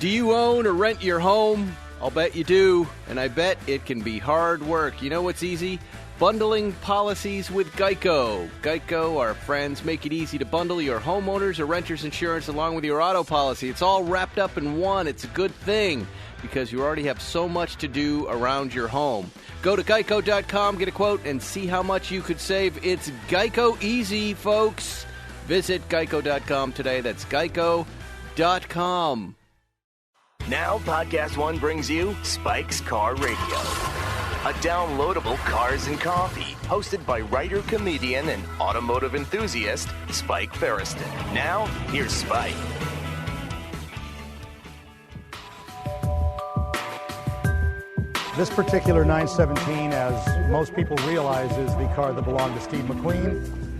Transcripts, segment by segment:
Do you own or rent your home? I'll bet you do, and I bet it can be hard work. You know what's easy? Bundling policies with Geico. Geico, our friends, make it easy to bundle your homeowners or renters insurance along with your auto policy. It's all wrapped up in one. It's a good thing because you already have so much to do around your home. Go to geico.com, get a quote, and see how much you could save. It's Geico easy, folks. Visit geico.com today. That's geico.com. Now, Podcast One brings you Spike's Car Radio, a downloadable cars and coffee, hosted by writer, comedian, and automotive enthusiast, Spike Ferriston. Now, here's Spike. This particular 917, as most people realize, is the car that belonged to Steve McQueen.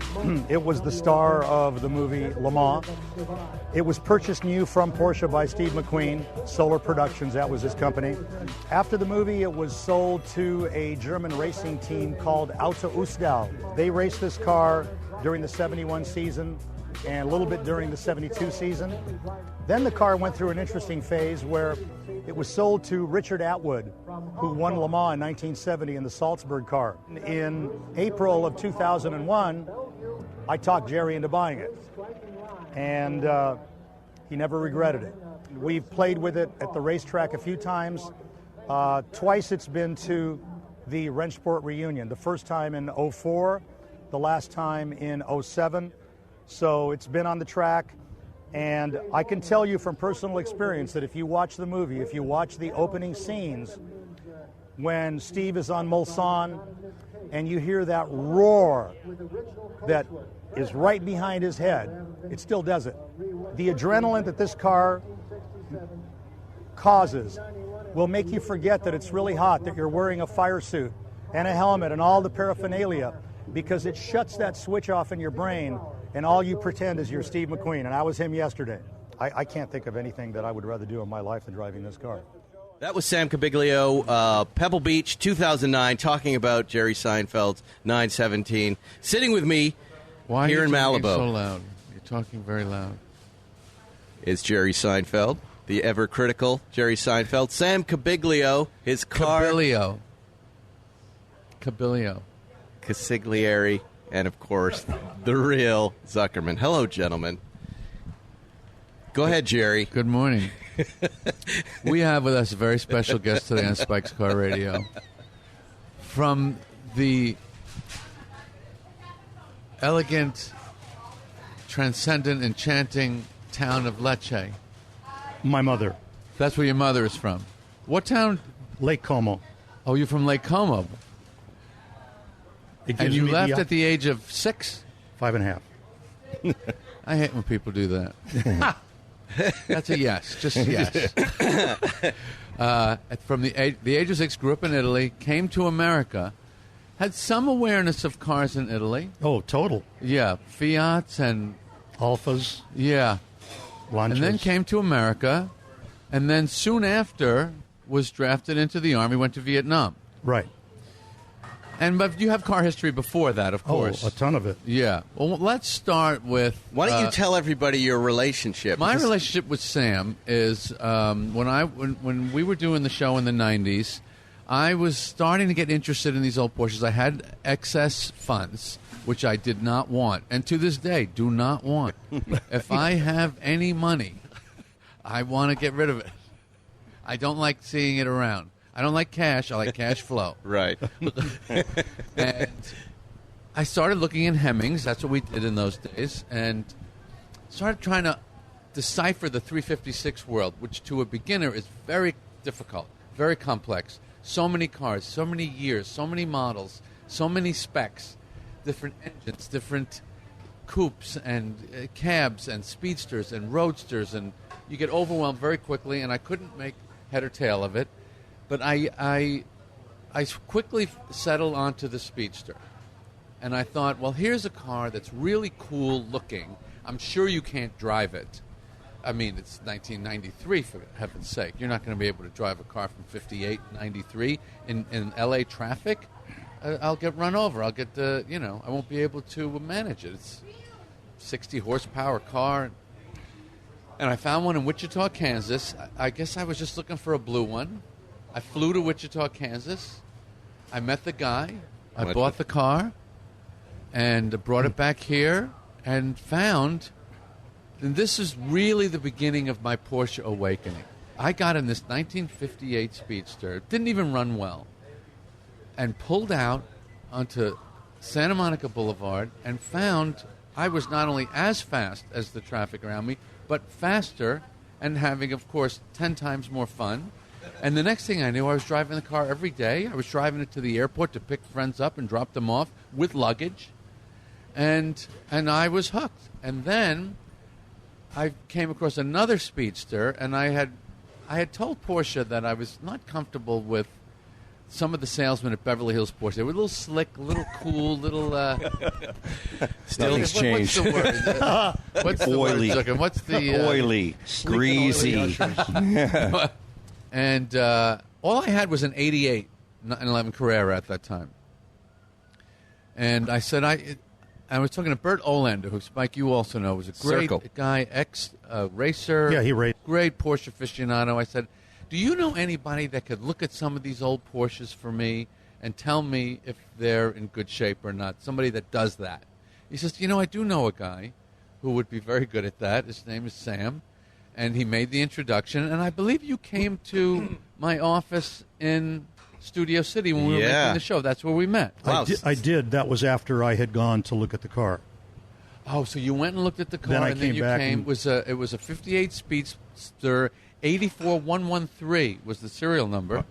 It was the star of the movie Le Mans. It was purchased new from Porsche by Steve McQueen, Solar Productions, that was his company. After the movie, it was sold to a German racing team called Auto Ustal. They raced this car during the 71 season and a little bit during the 72 season. Then the car went through an interesting phase where it was sold to Richard Atwood, who won Le Mans in 1970 in the Salzburg car. In April of 2001, I talked Jerry into buying it, and he never regretted it. We've played with it at the racetrack a few times. Twice it's been to the Wrenchport reunion, the first time in 04, the last time in 07. So it's been on the track, and I can tell you from personal experience that if you watch the movie, if you watch the opening scenes, when Steve is on Mulsanne and you hear that roar that is right behind his head, it still does it. The adrenaline that this car causes will make you forget that it's really hot, that you're wearing a fire suit and a helmet and all the paraphernalia, because it shuts that switch off in your brain and all you pretend is you're Steve McQueen, and I was him yesterday. I can't think of anything that I would rather do in my life than driving this car. That was Sam Cabiglio, Pebble Beach, 2009, talking about Jerry Seinfeld's 917. Sitting with me here in Malibu. Why are you so loud? You're talking very loud. Is Jerry Seinfeld, the ever-critical Jerry Seinfeld. Sam Cabiglio, his car. Cabiglio. Consigliere, and, of course, the real Zuckerman. Hello, gentlemen. Go ahead, Jerry. Good morning. We have with us a very special guest today on Spike's Car Radio. From the elegant, transcendent, enchanting town of Lecce. My mother. That's where your mother is from. What town? Lake Como. Oh, you're from Lake Como. It And gives you me left the- at the age of 6? 5.5. I hate when people do that. That's a yes. Just a yes. From the age of 6, grew up in Italy, came to America, had some awareness of cars in Italy. Oh, total. Yeah, Fiats and... Alphas. Yeah. Lancias. And then came to America, and then soon after was drafted into the Army, went to Vietnam. Right. But you have car history before that, of course. Oh, a ton of it. Yeah. Well, let's start with... Why don't you tell everybody your relationship? My relationship with Sam is when we were doing the show in the 90s, I was starting to get interested in these old Porsches. I had excess funds, which I did not want, and to this day do not want. If I have any money, I want to get rid of it. I don't like seeing it around. I don't like cash. I like cash flow. Right. And I started looking in Hemmings. That's what we did in those days. And started trying to decipher the 356 world, which to a beginner is very difficult, very complex. So many cars, so many years, so many models, so many specs, different engines, different coupes and cabs and speedsters and roadsters. And you get overwhelmed very quickly, and I couldn't make head or tail of it. But I quickly settled onto the Speedster. And I thought, well, here's a car that's really cool looking. I'm sure you can't drive it. I mean, it's 1993, for heaven's sake. You're not going to be able to drive a car from 58, 93 in L.A. traffic. I'll get run over. I'll get, I won't be able to manage it. It's 60 horsepower car. And I found one in Wichita, Kansas. I guess I was just looking for a blue one. I flew to Wichita, Kansas. I met the guy. I bought the car and brought it back here and found, and this is really the beginning of my Porsche awakening. I got in this 1958 Speedster, didn't even run well, and pulled out onto Santa Monica Boulevard and found I was not only as fast as the traffic around me, but faster and having, of course, 10 times more fun. And the next thing I knew, I was driving the car every day. I was driving it to the airport to pick friends up and drop them off with luggage. And I was hooked. And then I came across another Speedster, and I had told Porsche that I was not comfortable with some of the salesmen at Beverly Hills Porsche. They were a little slick, a little cool, little... Nothing's changed. What's the word? What's the Oily. word? What's the... Oily. Greasy. And all I had was an 88 911 Carrera at that time. And I said, I was talking to Bert Olander, who, Spike, you also know, was a great guy, ex-racer. Yeah, he raced. Great Porsche aficionado. I said, do you know anybody that could look at some of these old Porsches for me and tell me if they're in good shape or not? Somebody that does that. He says, I do know a guy who would be very good at that. His name is Sam. And he made the introduction. And I believe you came to my office in Studio City when we were making the show. That's where we met. Wow. I did. That was after I had gone to look at the car. Oh, so you went and looked at the car, Then I and then came you back came. and- It was a 58 Speedster, 84113 was the serial number.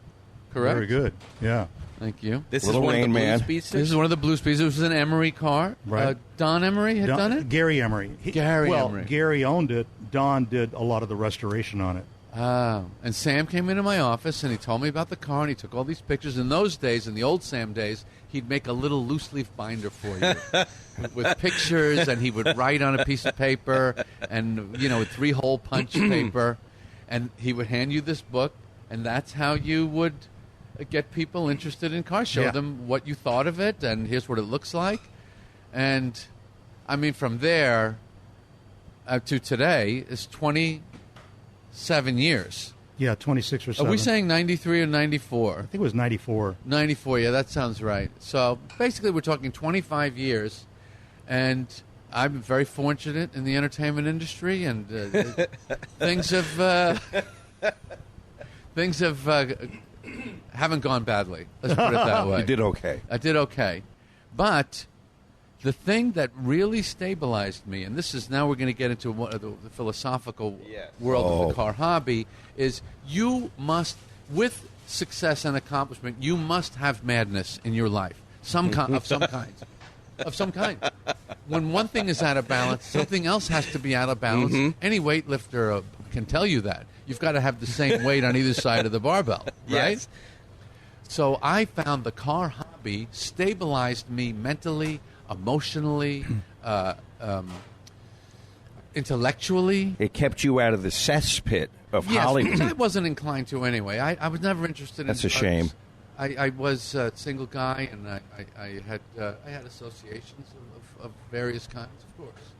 Correct? Very good. Yeah. Thank you. This Little is one Rain of the blue Man. Speedsters? This is one of the blue Speedsters. It was an Emery car. Right. Don Emery had done it? Gary Emery. Gary well, Emery. Gary owned it. Don did a lot of the restoration on it. And Sam came into my office, and he told me about the car, and he took all these pictures. In those days, in the old Sam days, he'd make a little loose-leaf binder for you with pictures, and he would write on a piece of paper and, with 3-hole punch paper. And he would hand you this book, and that's how you would get people interested in cars, show them what you thought of it, and here's what it looks like. And, I mean, from there to today is 27 years. Yeah, 26 or 7. Are we saying 93 or 94? I think it was 94. 94, yeah, that sounds right. So basically we're talking 25 years, and I'm very fortunate in the entertainment industry, and things haven't gone badly. Let's put it that way. You did okay. I did okay. But the thing that really stabilized me, and this is now we're going to get into the philosophical world of the car hobby, is you must, with success and accomplishment, you must have madness in your life, of some kind. Of some kind. When one thing is out of balance, something else has to be out of balance. Any weightlifter can tell you that. You've got to have the same weight on either side of the barbell, right? Yes. So I found the car hobby stabilized me mentally, emotionally, intellectually. It kept you out of the cesspit of Hollywood. Which I wasn't inclined to anyway. I was never interested in That's a drugs. shame. I was a single guy, and I had associations of various kinds, of course.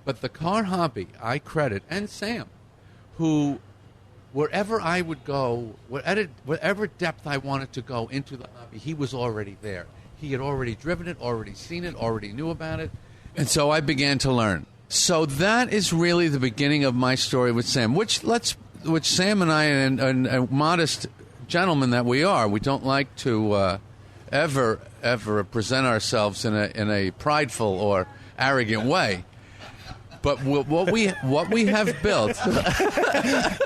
But the car hobby, I credit, and Sam, who, wherever I would go, whatever depth I wanted to go into the hobby, he was already there. He had already driven it, already seen it, already knew about it. And so I began to learn. So that is really the beginning of my story with Sam, which Sam and I, and modest gentlemen that we are, we don't like to ever present ourselves in a prideful or arrogant way. But what we have built, I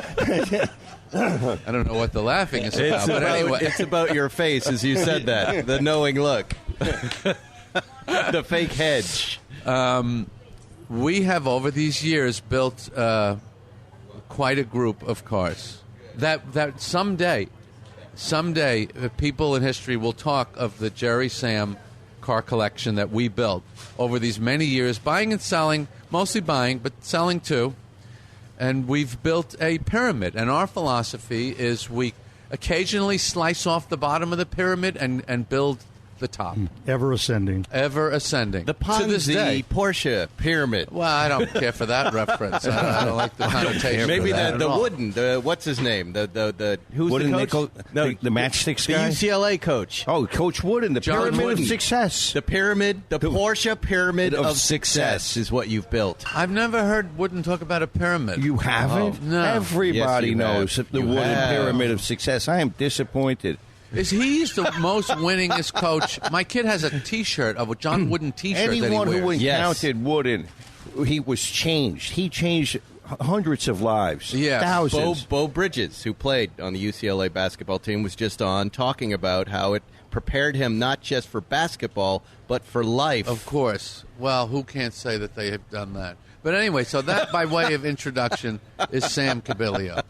don't know what the laughing is about. But anyway, It's about your face as you said that. The knowing look. The fake hedge. we have over these years built quite a group of cars that someday people in history will talk of the Jerry Sam car collection that we built over these many years, buying and selling, mostly buying, but selling too. And we've built a pyramid, and our philosophy is we occasionally slice off the bottom of the pyramid and build the top. Ever ascending. Ever ascending. The to this day. Ponzi Porsche pyramid. Well, I don't care for that reference. I don't like the connotation. Maybe for that the at all. Wooden. What's his name? The who's Wooden the coach? nickel, the matchsticks the guy? UCLA coach. Oh, Coach Wooden, the John pyramid Wooden. of success. The pyramid, the Porsche pyramid of of success. success is what you've built. I've never heard Wooden talk about a pyramid. You haven't? Oh, no. Everybody Yes, you knows have. the You Wooden have. pyramid of success. I am disappointed. Is he's the most winningest coach? My kid has a T-shirt of a John Wooden T-shirt that he Anyone wears. who Yes. encountered Wooden, he was changed. He changed hundreds of lives. Yes. Thousands. Bo Bridges, who played on the UCLA basketball team, was just on talking about how it prepared him not just for basketball, but for life. Of course. Well, who can't say that they have done that? But anyway, so that, by way of introduction, is Sam Cabiglio.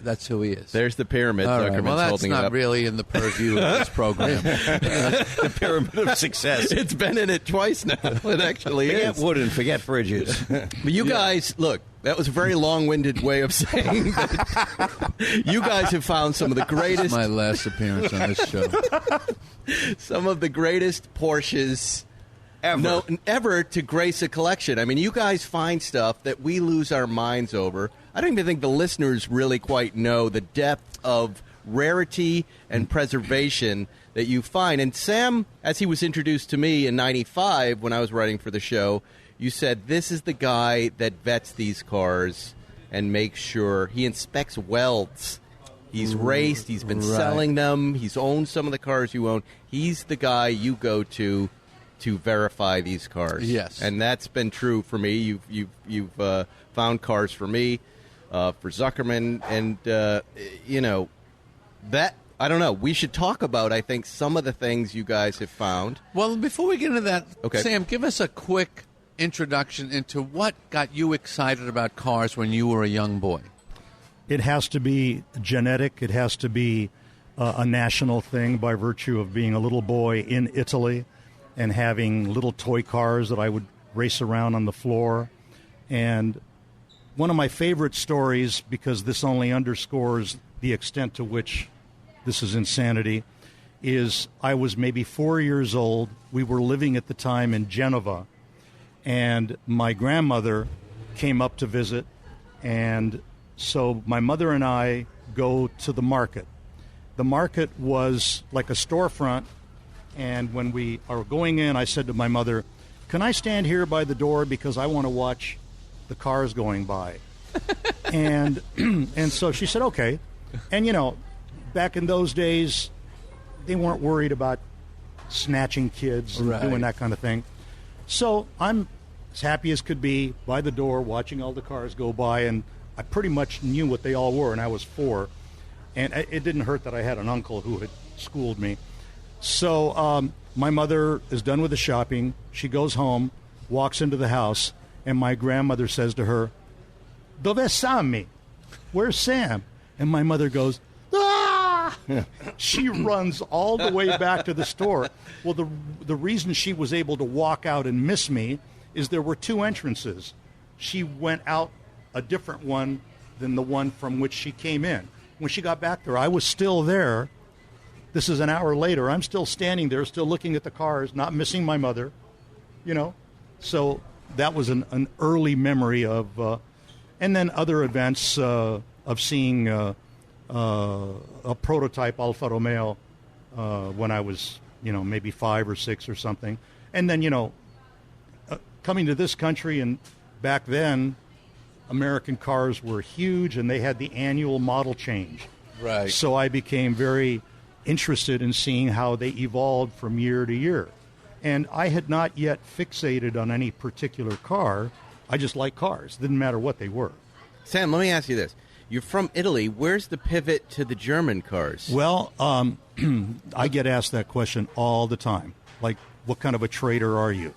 That's who he is. There's the pyramid. All right. Zuckerman's Well, that's holding it not up. really in the purview of this program. The pyramid of success. It's been in it twice now. It actually Forget is. Wooden, forget Bridges. But you guys, look, that was a very long-winded way of saying that you guys have found some of the This is greatest, my last appearance on this show. some of the greatest Porsches Ever. ever to grace a collection. I mean, you guys find stuff that we lose our minds over. I don't even think the listeners really quite know the depth of rarity and preservation that you find. And Sam, as he was introduced to me in '95 when I was writing for the show, you said this is the guy that vets these cars and makes sure he inspects welds. He's raced. He's been Right. selling them. He's owned some of the cars you own. He's the guy you go to verify these cars. Yes. And that's been true for me. You've found cars for me, for Zuckerman, and that I don't know. We should talk about, I think, some of the things you guys have found. Well, before we get into that, Okay. Sam, give us a quick introduction into what got you excited about cars when you were a young boy. It has to be genetic. It has to be a national thing by virtue of being a little boy in Italy and having little toy cars that I would race around on the floor. And one of my favorite stories, because this only underscores the extent to which this is insanity, is I was maybe 4 years old. We were living at the time in Genova, and my grandmother came up to visit, and so my mother and I go to the market. The market was like a storefront, and when we are going in, I said to my mother, "Can I stand here by the door because I want to watch the cars going by?" and so she said, "Okay." And back in those days, they weren't worried about snatching kids and Right. doing that kind of thing. So I'm as happy as could be by the door watching all the cars go by, and I pretty much knew what they all were, and I was 4. And it didn't hurt that I had an uncle who had schooled me. So my mother is done with the shopping. She goes home, walks into the house, and my grandmother says to her, "Dov'è Sammy? Where's Sam?" And my mother goes, "Ah!" She runs all the way back to the store. Well, the reason she was able to walk out and miss me is there were 2 entrances. She went out a different one than the one from which she came in. When she got back there, I was still there. This is an hour later. I'm still standing there, still looking at the cars, not missing my mother, So that was an early memory of, and then other events of seeing a prototype Alfa Romeo when I was, maybe 5 or 6 or something. And then, coming to this country, and back then, American cars were huge, and they had the annual model change. Right. So I became very interested in seeing how they evolved from year to year. And I had not yet fixated on any particular car. I just liked cars. Didn't matter what they were. Sam, let me ask you this. You're from Italy. Where's the pivot to the German cars? Well, I get asked that question all the time. Like, what kind of a trader are you?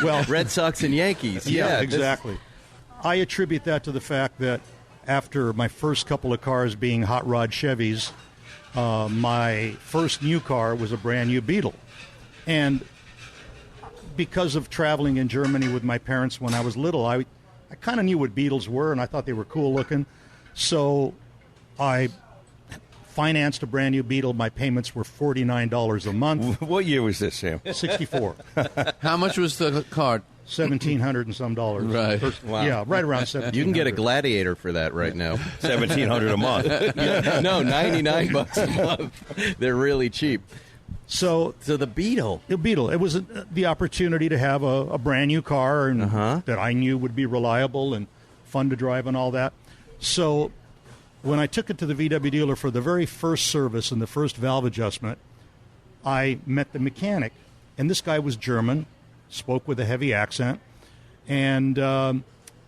Well, Red Sox and Yankees. yeah, this- exactly. I attribute that to the fact that after my first couple of cars being hot rod Chevys, my first new car was a brand new Beetle. And because of traveling in Germany with my parents when I was little, I kind of knew what Beetles were, and I thought they were cool looking. So I financed a brand new Beetle. My payments were $49 a month. What year was this, Sam? 64. How much was the card? $1,700 and some dollars. Right. Wow. Yeah, right around $1,700. You can get a Gladiator for that right now. $1,700 a month. No, $99 a month. They're really cheap. So the Beetle. The Beetle. It was the opportunity to have a brand new car and that I knew would be reliable and fun to drive and all that. So when I took it to the VW dealer for the very first service and the first valve adjustment, I met the mechanic, and this guy was German, spoke with a heavy accent, and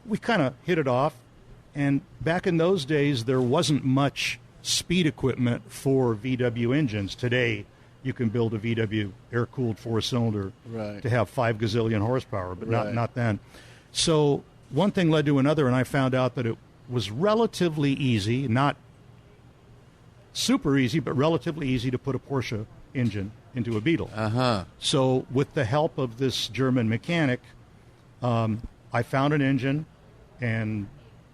we kind of hit it off. And back in those days, there wasn't much speed equipment for VW engines. Today, you can build a VW air-cooled four-cylinder to have 5 gazillion horsepower, but not then. So one thing led to another, and I found out that it was relatively easy, not super easy, but relatively easy to put a Porsche engine into a Beetle. So with the help of this German mechanic, I found an engine, and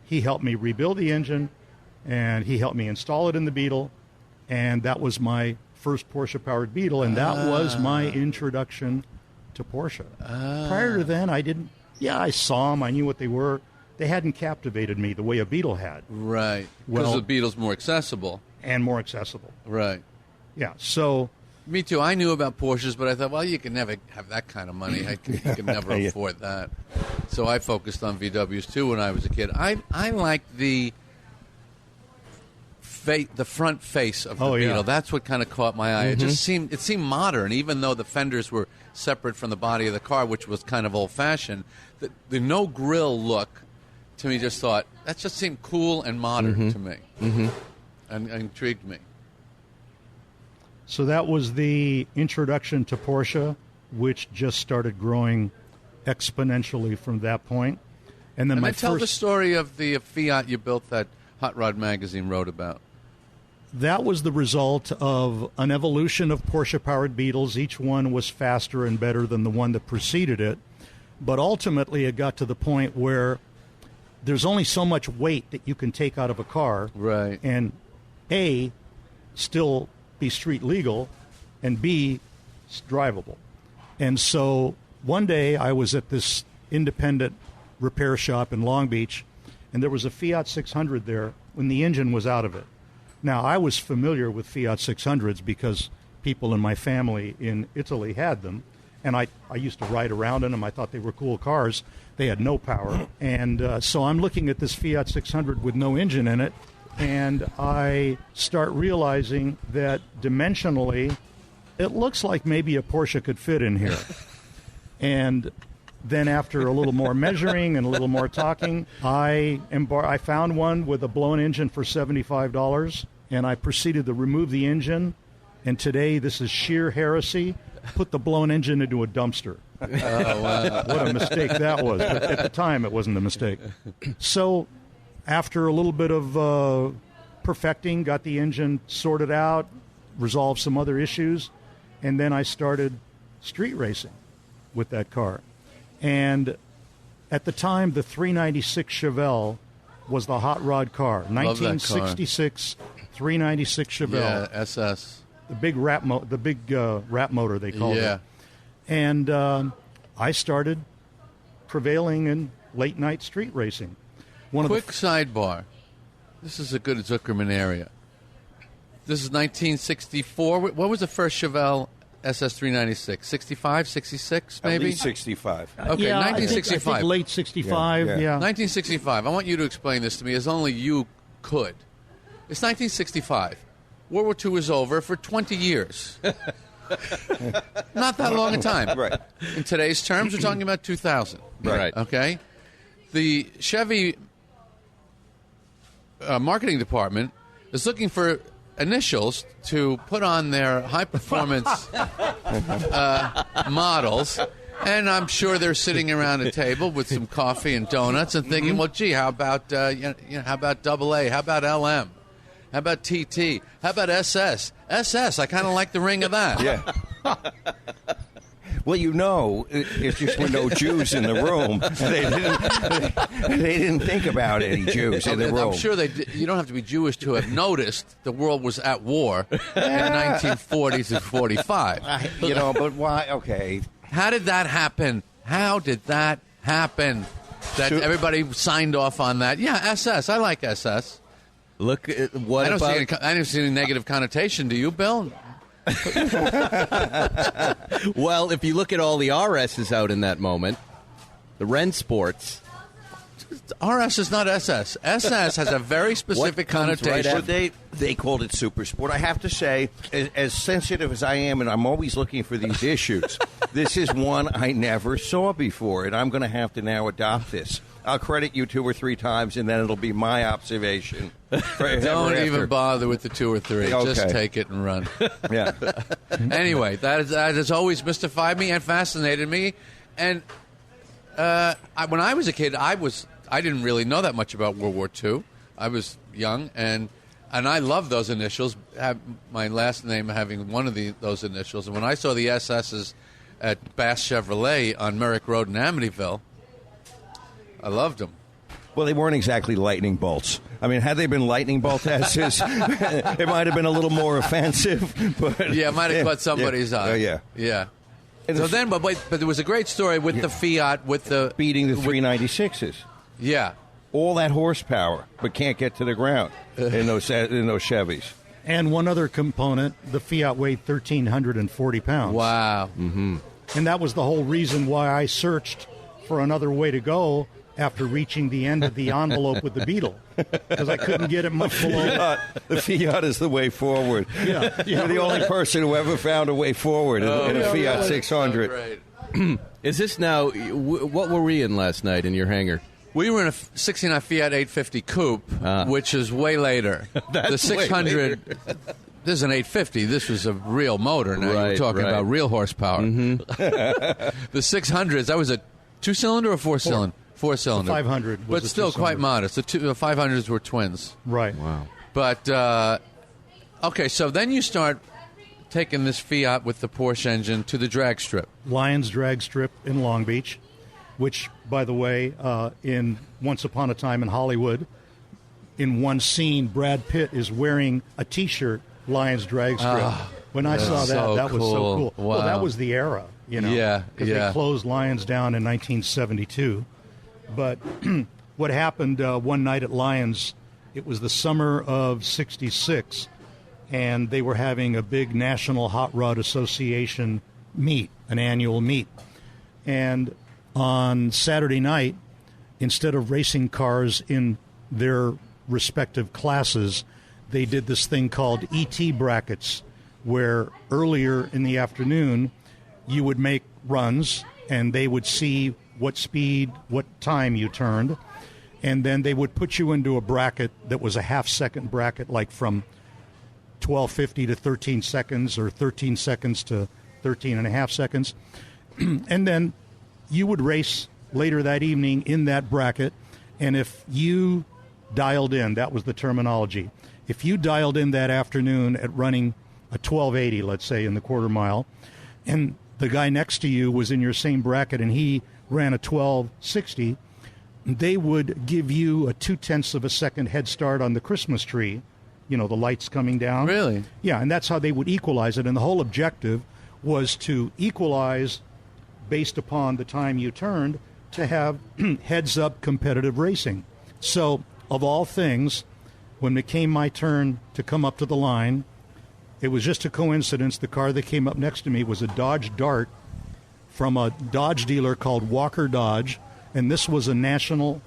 he helped me rebuild the engine, and he helped me install it in the Beetle, and that was my first Porsche-powered Beetle, and that was my introduction to Porsche. Prior to then, I didn't. Yeah, I saw them. I knew what they were. They hadn't captivated me the way a Beetle had. Right. Because the Beetle's more accessible. And more accessible. Right. Yeah, so... Me too. I knew about Porsches, but I thought, well, you can never have that kind of money. You can never afford that. So I focused on VWs, too, when I was a kid. I liked the front face of the Beetle. Yeah. That's what kind of caught my eye. It just seemed modern, even though the fenders were separate from the body of the car, which was kind of old-fashioned. The no-grill look, to me, just thought, that just seemed cool and modern to me. And intrigued me. So that was the introduction to Porsche, which just started growing exponentially from that point. And then tell the story of the Fiat you built that Hot Rod magazine wrote about. That was the result of an evolution of Porsche-powered Beetles. Each one was faster and better than the one that preceded it. But ultimately, it got to the point where there's only so much weight that you can take out of a car. Right. And A, still be street legal, and B, drivable. And so one day I was at this independent repair shop in Long Beach, and there was a Fiat 600 there when the engine was out of it. Now, I was familiar with Fiat 600s because people in my family in Italy had them, and I used to ride around in them. I thought they were cool cars. They had no power. And so I'm looking at this Fiat 600 with no engine in it, and I start realizing that dimensionally, it looks like maybe a Porsche could fit in here. And then after a little more measuring and a little more talking, I found one with a blown engine for $75, and I proceeded to remove the engine. And today, this is sheer heresy. Put the blown engine into a dumpster. Oh, wow. What a mistake that was. But at the time, it wasn't a mistake. So after a little bit of perfecting, got the engine sorted out, resolved some other issues, and then I started street racing with that car. And at the time, the 396 Chevelle was the hot rod car. 1966 396 Chevelle. Yeah, SS. The big rap motor, they called it. And I started prevailing in late-night street racing. Quick sidebar. This is a good Zuckerman area. This is 1964. What was the first Chevelle SS396? 65, 66, maybe? At least 65. Okay, yeah, 1965. I think late 65, yeah. 1965. I want you to explain this to me as only you could. It's 1965. World War II is over for 20 years. Not that long a time. Right. In today's terms, we're talking about 2000. Right. Okay? The Chevy marketing department is looking for initials to put on their high-performance models, and I'm sure they're sitting around a table with some coffee and donuts and thinking, well, gee, how about how about AA? How about LM? How about TT? How about SS? SS, I kind of like the ring of that. Yeah. Well, it's just with no Jews in the room. They didn't think about any Jews in the room. I'm sure you don't have to be Jewish to have noticed the world was at war in the 1940s and 45. But why? Okay. How did that happen? That everybody signed off on that? Yeah, SS. I like SS. Look at what I don't see any negative connotation. Do you, Bill? Well, if you look at all the RSs out in that moment, the Ren Sports. RS is not SS. SS has a very specific connotation. Right, they called it super sport. I have to say, as sensitive as I am, and I'm always looking for these issues, this is one I never saw before, and I'm going to have to now adopt this. I'll credit you 2 or 3 times, and then it'll be my observation. Don't even bother with the 2 or 3. Okay. Just take it and run. Yeah. Anyway, that has always mystified me and fascinated me. And when I was a kid, I didn't really know that much about World War II. I was young, and I love those initials. My last name having one of those initials. And when I saw the SS's at Bass Chevrolet on Merrick Road in Amityville, I loved them. Well, they weren't exactly lightning bolts. I mean, had they been lightning bolt S's, it might have been a little more offensive. But yeah, it might have caught somebody's eye. Yeah. So then, but there was a great story with the Fiat, with the beating the 396s. Yeah. All that horsepower, but can't get to the ground in those Chevys. And one other component, the Fiat weighed 1,340 pounds. Wow. Mm-hmm. And that was the whole reason why I searched for another way to go after reaching the end of the envelope with the Beetle, because I couldn't get it much below. The Fiat is the way forward. Yeah. You're the only person who ever found a way forward in a Fiat 600. Is this now, what were we in last night in your hangar? We were in a 69 Fiat 850 Coupe, which is way later. The 600, this is an 850. This was a real motor. Now we're talking about real horsepower. Mm-hmm. The 600s, that was a 2-cylinder or 4-cylinder? 4-cylinder. The 500 was but still quite modest. The 500s were twins. Right. Wow. But, okay, so then you start taking this Fiat with the Porsche engine to the drag strip. Lions Drag Strip in Long Beach, which, by the way, in Once Upon a Time in Hollywood, in one scene, Brad Pitt is wearing a T-shirt, Lions Drag Strip. When I saw that was so cool. Wow. Well, that was the era, Yeah, because they closed Lions down in 1972. But what happened one night at Lions, it was the summer of '66, and they were having a big National Hot Rod Association meet, an annual meet. And on Saturday night, instead of racing cars in their respective classes, they did this thing called ET brackets, where earlier in the afternoon you would make runs and they would see what speed, what time you turned, and then they would put you into a bracket that was a half-second bracket, like from 12:50 to 13 seconds or 13 seconds to 13 and a half seconds. And then you would race later that evening in that bracket, and if you dialed in, that was the terminology, if you dialed in that afternoon at running a 1280, let's say, in the quarter mile, and the guy next to you was in your same bracket and he ran a 1260, they would give you a 0.2 of a second head start on the Christmas tree, the lights coming down. Really? Yeah, and that's how they would equalize it, and the whole objective was to equalize based upon the time you turned to have heads-up competitive racing. So, of all things, when it came my turn to come up to the line, it was just a coincidence. The car that came up next to me was a Dodge Dart from a Dodge dealer called Walker Dodge, and this was a National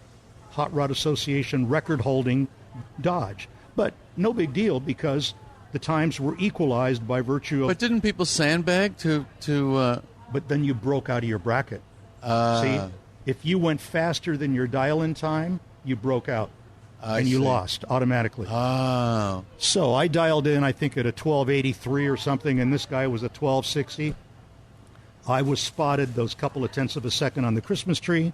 Hot Rod Association record-holding Dodge. But no big deal, because the times were equalized by virtue of... But didn't people sandbag to But then you broke out of your bracket. See? If you went faster than your dial-in time, you broke out. And you lost automatically. Oh. So I dialed in, I think, at a 1283 or something, and this guy was a 1260. I was spotted those couple of tenths of a second on the Christmas tree.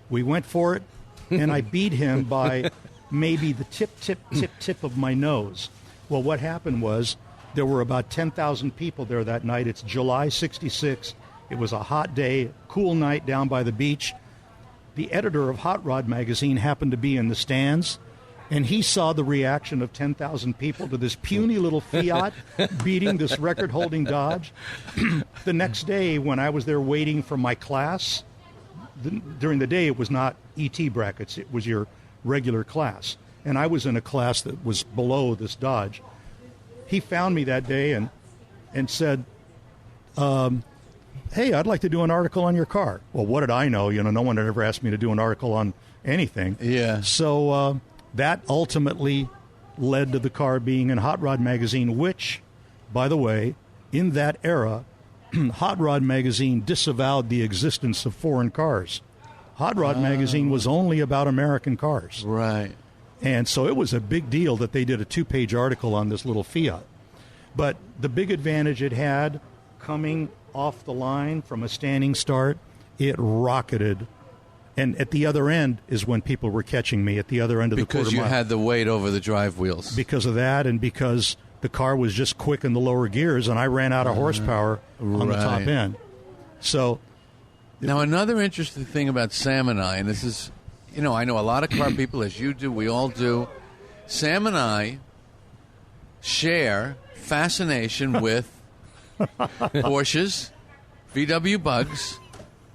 We went for it, and I beat him by maybe the tip of my nose. Well, what happened was there were about 10,000 people there that night. It's July '66. It was a hot day, cool night down by the beach. The editor of Hot Rod magazine happened to be in the stands, and he saw the reaction of 10,000 people to this puny little Fiat beating this record-holding Dodge. The next day, when I was there waiting for my class, during the day it was not ET brackets, it was your regular class. And I was in a class that was below this Dodge. He found me that day and said, hey, I'd like to do an article on your car. Well, what did I know? No one had ever asked me to do an article on anything. Yeah. So that ultimately led to the car being in Hot Rod magazine, which, by the way, in that era, Hot Rod magazine disavowed the existence of foreign cars. Hot Rod magazine was only about American cars. Right. And so it was a big deal that they did a 2-page article on this little Fiat. But the big advantage it had, coming off the line from a standing start, it rocketed. And at the other end is when people were catching me, at the other end of the quarter mile. Because you had the weight over the drive wheels. Because of that, and because the car was just quick in the lower gears, and I ran out of horsepower on the top end. So, now another interesting thing about Sam and I, and this is, I know a lot of car people, as you do, we all do. Sam and I share fascination with Porsches, VW Bugs,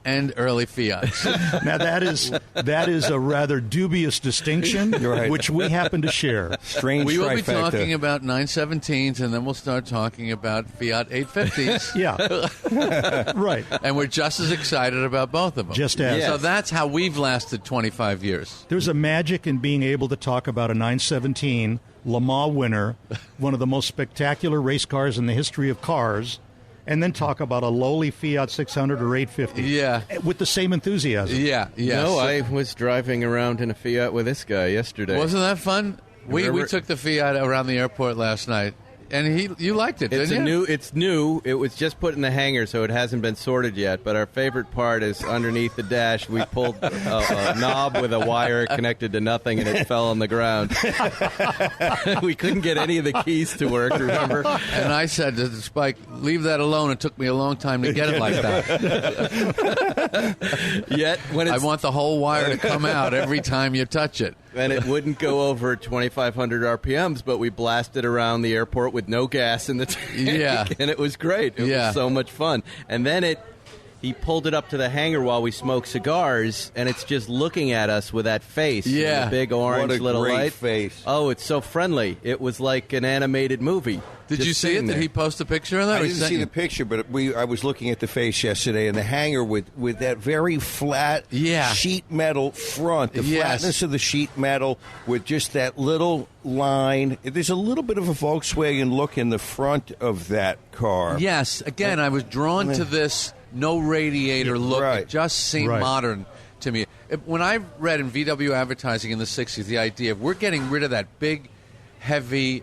and early Fiats. Now that is a rather dubious distinction, right, which we happen to share. Strange. We will be trifecta. talking about 917s, and then we'll start talking about Fiat 850s. Yeah, right. And we're just as excited about both of them. Just as. So that's how we've lasted 25 years. There's a magic in being able to talk about a 917 Le Mans winner, one of the most spectacular race cars in the history of cars, and then talk about a lowly Fiat 600 or 850. Yeah. With the same enthusiasm. Yeah, yeah. No, I was driving around in a Fiat with this guy yesterday. Wasn't that fun? We Remember- took the Fiat around the airport last night, and you liked it, didn't you? It's new. It was just put in the hangar, so it hasn't been sorted yet. But our favorite part is underneath the dash. We pulled a knob with a wire connected to nothing, and it fell on the ground. We couldn't get any of the keys to work. Remember? And I said to Spike, "Leave that alone." It took me a long time to get it like that. Yet when I want the whole wire to come out every time you touch it. And it wouldn't go over 2,500 RPMs, but we blasted around the airport with no gas in the tank. Yeah. And it was great. It was so much fun. And then he pulled it up to the hangar while we smoked cigars, and it's just looking at us with that face. Yeah. The big orange What a little great light. face. Oh, it's so friendly. It was like an animated movie. Did Just you see it? sitting Did there. he post a picture of that? I or he didn't sent see you? the picture, but I was looking at the face yesterday in the hangar with that very flat sheet metal front, the flatness of the sheet metal with just that little line. There's a little bit of a Volkswagen look in the front of that car. Yes. Again, I was drawn to this no radiator look. Right. It just seemed modern to me. When I read in VW advertising in the 60s the idea of we're getting rid of that big, heavy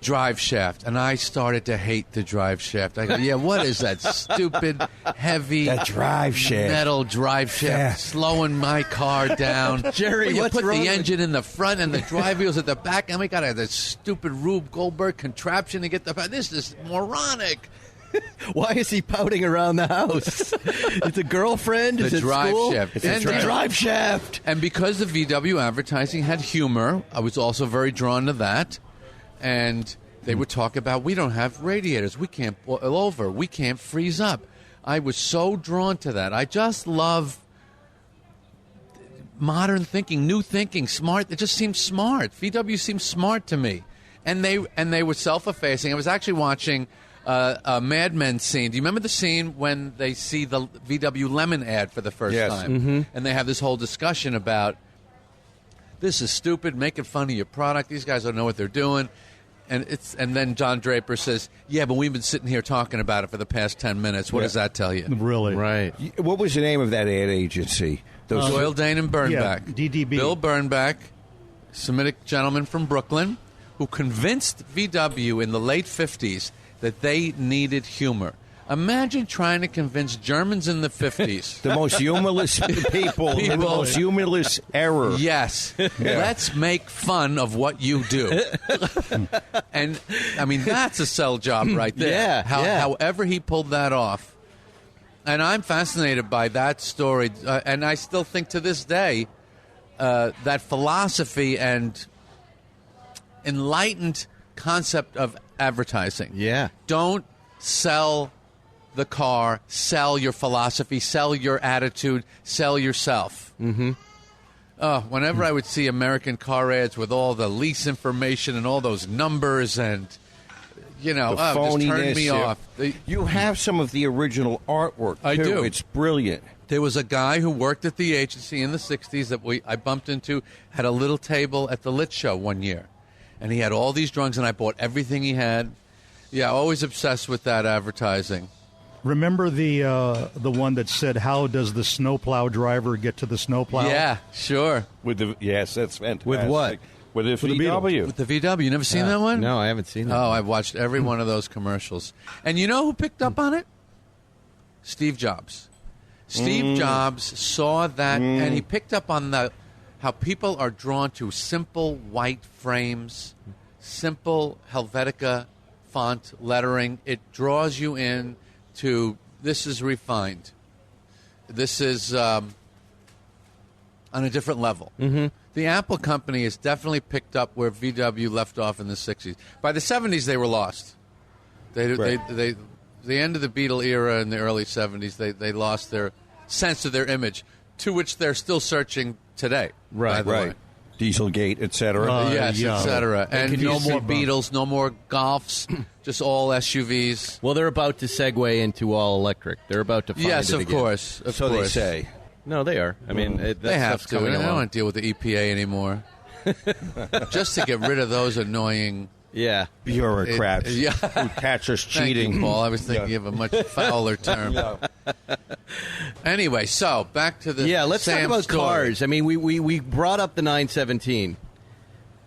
drive shaft, and I started to hate the drive shaft. I go, yeah, what is that stupid, heavy That drive shaft. metal drive shaft slowing my car down? Jerry, Well, you what's put wrong the with- engine in the front and the drive wheels at the back, and we got this stupid Rube Goldberg contraption to get the back. This is moronic. Why is he pouting around the house? It's a girlfriend? The Is it drive school? shaft. It's And a drive shaft. And because the VW advertising had humor, I was also very drawn to that. And they would talk about, we don't have radiators. We can't boil over. We can't freeze up. I was so drawn to that. I just love modern thinking, new thinking, smart. It just seems smart. VW seems smart to me. And they were self-effacing. I was actually watching a Mad Men scene. Do you remember the scene when they see the VW Lemon ad for the first time? Mm-hmm. And they have this whole discussion about, this is stupid, making fun of your product. These guys don't know what they're doing. And then John Draper says, yeah, but we've been sitting here talking about it for the past 10 minutes. What does that tell you? Really? Right. What was the name of that ad agency? Doyle, Dane, and Bernbach. Yeah, DDB. Bill Bernbach, Semitic gentleman from Brooklyn, who convinced VW in the late 50s that they needed humor. Imagine trying to convince Germans in the 50s. The most humorless people in the most humorless era. Yes. Let's make fun of what you do. And, I mean, that's a sell job right there. Yeah, However he pulled that off. And I'm fascinated by that story, and I still think to this day that philosophy and enlightened concept of advertising. Yeah. Don't sell the car, sell your philosophy, sell your attitude, sell yourself. Mm-hmm. Whenever I would see American car ads with all the lease information and all those numbers and, just turned me off. You have some of the original artwork, too. I do. It's brilliant. There was a guy who worked at the agency in the 60s that I bumped into, had a little table at the Lit Show one year. And he had all these drawings, and I bought everything he had. Yeah, always obsessed with that advertising. Remember the one that said, "How does the snowplow driver get to the snowplow?" Yeah, sure. Yes, that's fantastic. With what? With a VW. With the VW. You never seen that one? No, I haven't seen that. Oh, I've watched every one of those commercials. And you know who picked up on it? Steve Jobs. Steve Jobs saw that, and he picked up on how people are drawn to simple white frames, simple Helvetica font lettering. It draws you in to, this is refined. This is on a different level. Mm-hmm. The Apple company has definitely picked up where VW left off in the 60s. By the 70s, they were lost. The end of the Beatle era in the early 70s, they lost their sense of their image, to which they're still searching today. Right. Dieselgate, etc. Yes, etc. And no more Beatles, no more Golfs, just all SUVs. Well, they're about to segue into all electric. They're about to find yes, it of again. course. Of So course. they say. No, they are. I mean, They have to. They don't want to deal with the EPA anymore. Just to get rid of those annoying bureaucrats yeah. who catch us Thank cheating. you, Paul. I was thinking of a much fouler term. Anyway, so back to the let's Sam talk about story. cars. I mean, we brought up the 917.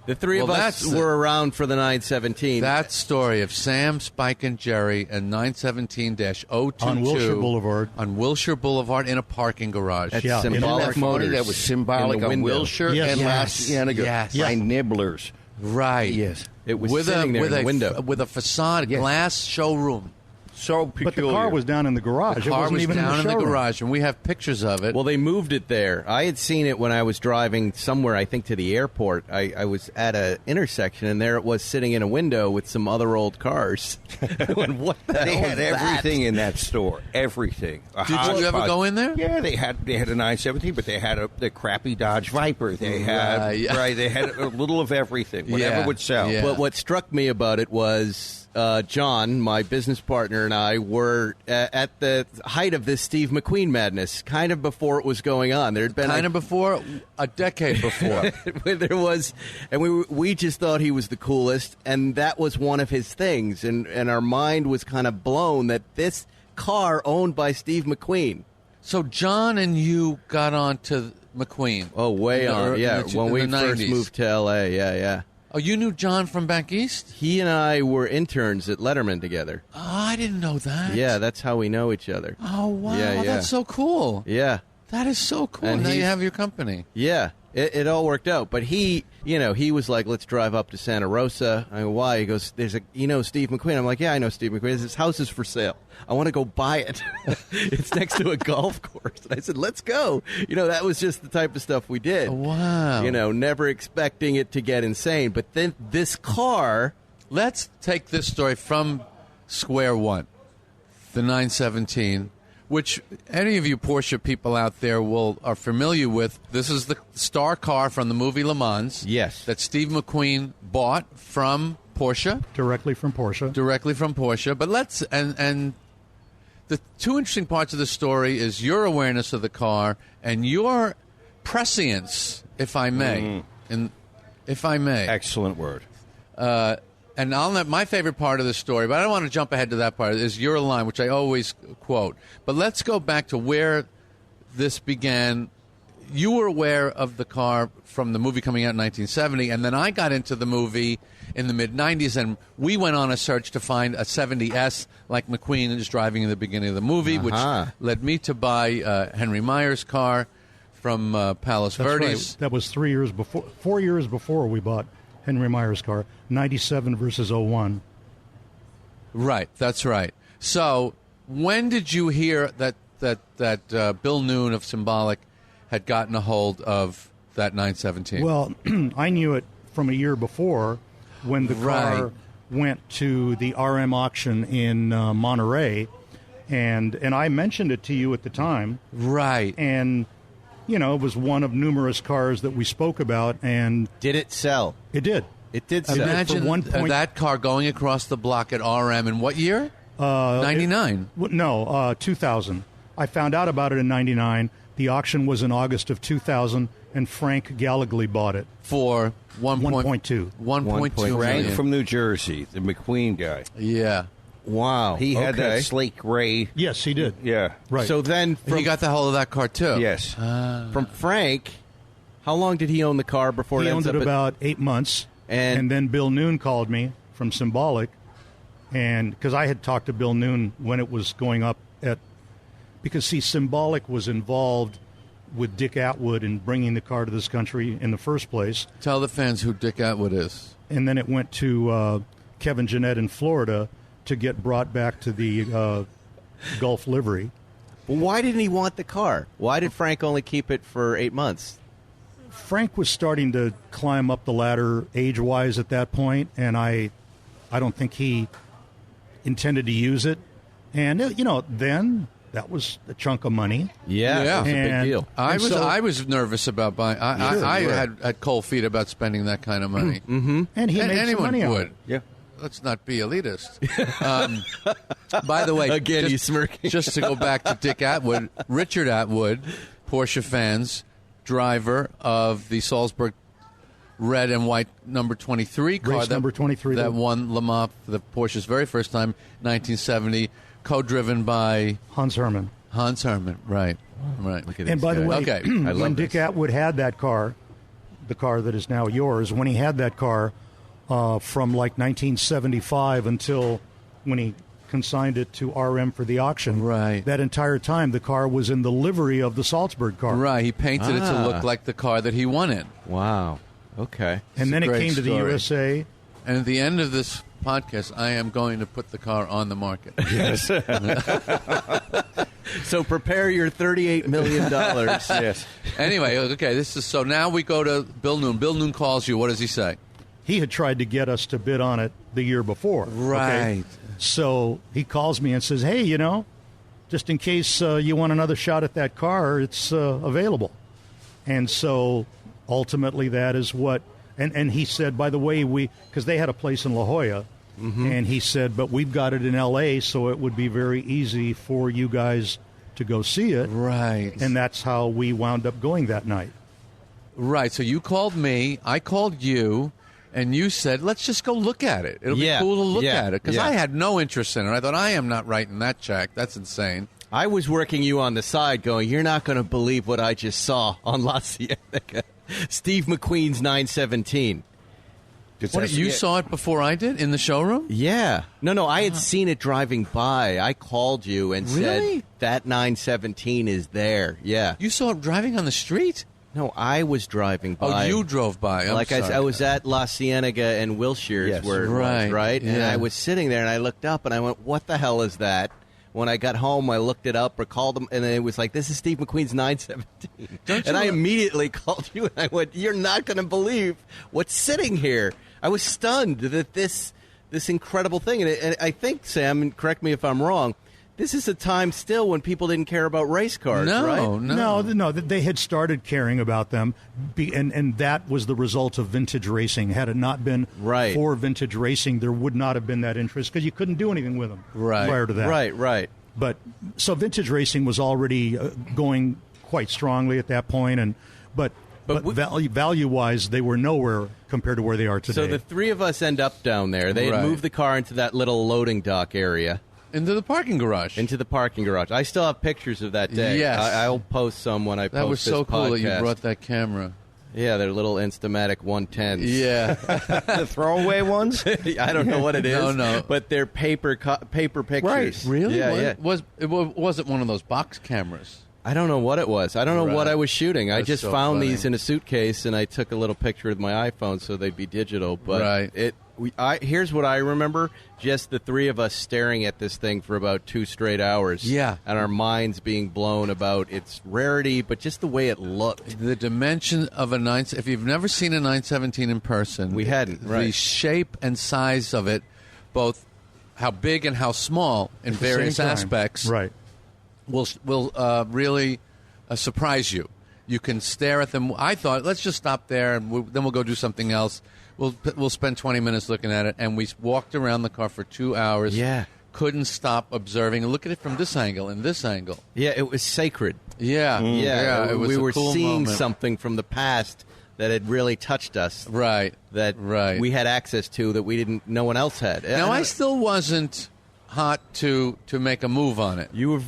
The three of us were around for the 917. That story of Sam, Spike, and Jerry and 917-022 on Wilshire Boulevard. On Wilshire Boulevard in a parking garage. That's Symbolic Motors. That was symbolic on Wilshire and La Cienega. Yes. By Nibblers. Right. Yes. It was sitting there in the window. With a facade, glass showroom. So peculiar. But the car was down in the garage. The car it wasn't was even down in the showroom. garage, and we have pictures of it. Well, they moved it there. I had seen it when I was driving somewhere, I think, to the airport. I was at an intersection, and there it was sitting in a window with some other old cars. I went, what the hell They had is everything that? in that store. Everything. Did you ever go in there? Yeah, they had a 917, but they had the crappy Dodge Viper. They had they had a little of everything. Whatever would sell. Yeah. But what struck me about it was John, my business partner, and I were at the height of this Steve McQueen madness, kind of before it was going on. There had been before, a decade before. there was, and we just thought he was the coolest, and that was one of his things, and our mind was kind of blown that this car owned by Steve McQueen. So John and you got on to McQueen. Oh, way on, yeah. When we first moved to L.A., yeah. Oh, you knew John from back east? He and I were interns at Letterman together. Oh, I didn't know that. Yeah, that's how we know each other. Oh, wow. Yeah. That's so cool. Yeah. That is so cool. And Now you he's- have your company. Yeah, it all worked out. But he was like, let's drive up to Santa Rosa. I go, why? He goes, there's Steve McQueen. I'm like, yeah, I know Steve McQueen. His house is for sale. I want to go buy it. It's next to a golf course. And I said, let's go. That was just the type of stuff we did. Wow. Never expecting it to get insane. But then this car. Let's take this story from square one, the 917, which any of you Porsche people out there are familiar with. This is the star car from the movie Le Mans. Yes. That Steve McQueen bought from Porsche. Directly from Porsche. But let's and the two interesting parts of the story is your awareness of the car and your prescience, if I may. Excellent word. And my favorite part of the story, but I don't want to jump ahead to that part, is your line, which I always quote. But let's go back to where this began. You were aware of the car from the movie coming out in 1970, and then I got into the movie in the mid-'90s, and we went on a search to find a 70S like McQueen is driving in the beginning of the movie, which led me to buy Henry Meyer's car from Palos That's Verdes. right. That was 4 years before we bought Henry Meyer's car, 97 versus 01. Right, that's right. So when did you hear that that Bill Noon of Symbolic had gotten a hold of that 917? Well, I knew it from a year before when the car went to the RM auction in Monterey, and I mentioned it to you at the time. Right. And, you know, it was one of numerous cars that we spoke about, and... Did it sell? It did. It did sell. Imagine that car going across the block at RM in what year? 99. 2000. I found out about it in 99. The auction was in August of 2000, and Frank Gallagly bought it. For 1.2. 1.2 Frank million. from New Jersey, the McQueen guy. Yeah. Wow. He had that slate gray. Yes, he did. Yeah. Right. So then, He got the hold of that car, too. Yes. from Frank, how long did he own the car before He it owned ends it up about 8 months, And- then Bill Noon called me from Symbolic, and because I had talked to Bill Noon when it was going up at, because see, Symbolic was involved with Dick Atwood in bringing the car to this country in the first place, Tell the fans who Dick Atwood is. and then it went to Kevin Jeanette in Florida to get brought back to the Gulf livery. Well, why didn't he want the car? Why did Frank only keep it for 8 months? Frank was starting to climb up the ladder age-wise at that point, and I don't think he intended to use it. And, you know, then that was a chunk of money. Yeah, Yeah. it was a big And- deal. I was nervous about buying. I had cold feet about spending that kind of money. And he And made some anyone money on would. it. Yeah. Let's not be elitist. By the way, Again, he's smirking. Just to go back to Dick Atwood, Richard Atwood, Porsche fans, driver of the Salzburg red and white number 23 car. Race number 23. That won Le Mans for the Porsche's very first time, 1970, co-driven by Hans Hermann. Hans Hermann. Right. Look at And this by the guy. way, Okay. I love when Dick this. Atwood had that car, the car that is now yours, when he had that car from like 1975 until when he consigned it to RM for the auction, Right. that entire time the car was in the livery of the Salzburg car. Right. He painted it to look like the car that he won in. Wow. Okay. And then a it great came to the story. USA. And at the end of this podcast, I am going to put the car on the market. Yes. So prepare your $38 million. Yes. Anyway, okay, so now we go to Bill Noon. Bill Noon calls you. What does he say? He had tried to get us to bid on it the year before. okay? Right. So he calls me and says, hey, you know, just in case you want another shot at that car, it's available. And so ultimately that is what, and he said, by the way, because they had a place in La Jolla, and he said, but we've got it in L.A., so it would be very easy for you guys to go see it. Right. And that's how we wound up going that night. Right. So you called me. I called you. And you said, let's just go look at it. It'll Yeah. be cool to look Yeah. at it. Because Yeah. I had no interest in it. I thought, I am not writing that check. That's insane. I was working you on the side going, you're not going to believe what I just saw on La Cienega. Steve McQueen's 917. You saw it before I did in the showroom? Yeah. No, I had seen it driving by. I called you and Really? said, that 917 is there. Yeah. You saw it driving on the street? No, I was driving Oh, by. you drove by. I'm sorry. I was at La Cienega and Wilshire's Yes. where it Right, was, right? And yeah. I was sitting there and I looked up and I went, what the hell is that? When I got home, I looked it up or called him, and then it was like, this is Steve McQueen's 917. And I immediately called you and I went, you're not going to believe what's sitting here. I was stunned that this incredible thing, and I think, Sam, and correct me if I'm wrong, this is a time still when people didn't care about race cars, right? No, they had started caring about them, and that was the result of vintage racing. Had it not been for vintage racing, there would not have been that interest because you couldn't do anything with them prior to that. Right. But so vintage racing was already going quite strongly at that point, but value-wise, they were nowhere compared to where they are today. So the three of us end up down there. They had moved the car into that little loading dock area. Into the parking garage. Into the parking garage. I still have pictures of that day. Yes. I'll post some when I post That was this so cool that you podcast. brought that camera. Yeah, they're little Instamatic 110s. Yeah. The throwaway ones? I don't know what it is. No. But they're paper pictures. Right. Really? Yeah. It wasn't one of those box cameras. I don't know what it was. I don't know what I was shooting. I That's just so found funny. these in a suitcase, and I took a little picture with my iPhone so they'd be digital. But Right. Here's what I remember: just the three of us staring at this thing for about 2 straight hours. Yeah, and our minds being blown about its rarity, but just the way it looked. The dimension of a 9. If you've never seen a 917 in person, we hadn't. Right. The shape and size of it, both how big and how small in various aspects, right, will really surprise you. You can stare at them. I thought, let's just stop there, and then we'll go do something else. We'll spend 20 minutes looking at it, and we walked around the car for 2 hours. Yeah. Couldn't stop observing and look at it from this angle and this angle. Yeah, it was sacred. Yeah. Yeah, it was we a were cool seeing moment. something from the past that had really touched us. Right. That we had access to that no one else had. Now, I still wasn't hot to make a move on it. You were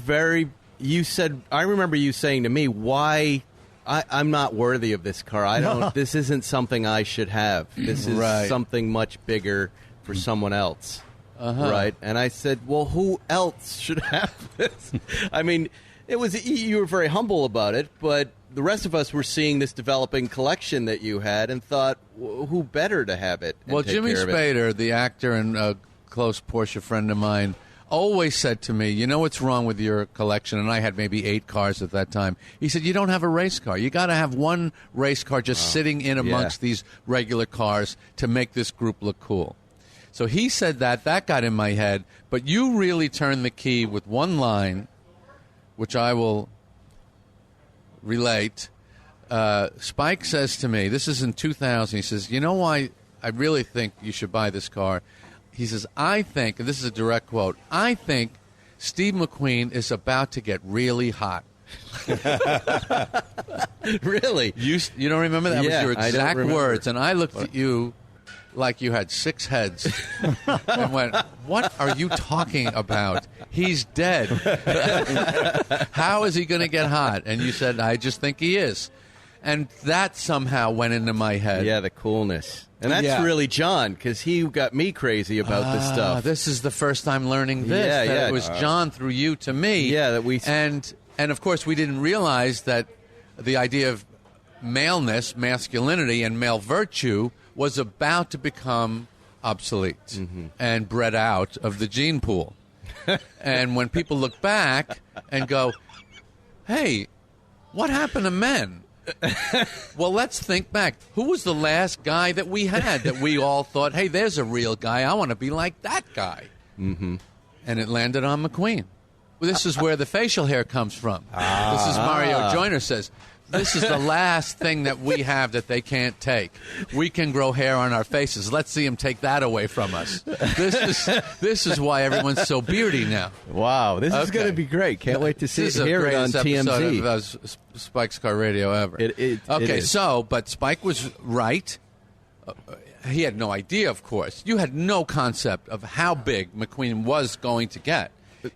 I remember you saying to me, why... I'm not worthy of this car. I don't. This isn't something I should have. This is something much bigger for someone else. Right? And I said, well, who else should have this? I mean, you were very humble about it, but the rest of us were seeing this developing collection that you had and thought, who better to have it? Well, Jimmy Spader, the actor and a close Porsche friend of mine, always said to me, you know what's wrong with your collection? And I had maybe 8 cars at that time. He said, you don't have a race car. You got to have one race car just sitting in amongst these regular cars to make this group look cool. So he said that got in my head. But you really turned the key with one line, which I will relate. Spike says to me, this is in 2000, he says, you know why I really think you should buy this car? He says, I think, and this is a direct quote, I think Steve McQueen is about to get really hot. Really? You don't remember that? Yeah, was your exact I words. And I looked at you like you had 6 heads and went, what are you talking about? He's dead. How is he going to get hot? And you said, I just think he is. And that somehow went into my head. Yeah, the coolness. And that's really John, because he got me crazy about this stuff. This is the first time learning this. That it was John through you to me. Yeah, that we... And of course, we didn't realize that the idea of maleness, masculinity, and male virtue was about to become obsolete and bred out of the gene pool. And when people look back and go, hey, what happened to men? Well, let's think back. Who was the last guy that we had that we all thought, hey, there's a real guy. I want to be like that guy. Mm-hmm. And it landed on McQueen. Well, this is where the facial hair comes from. This is Mario Joyner says, this is the last thing that we have that they can't take. We can grow hair on our faces. Let's see them take that away from us. This is why everyone's so beardy now. Wow, this is going to be great. Can't wait to hear it on TMZ. This is the greatest Spike's Car Radio ever. It is. But Spike was right. He had no idea, of course. You had no concept of how big McQueen was going to get.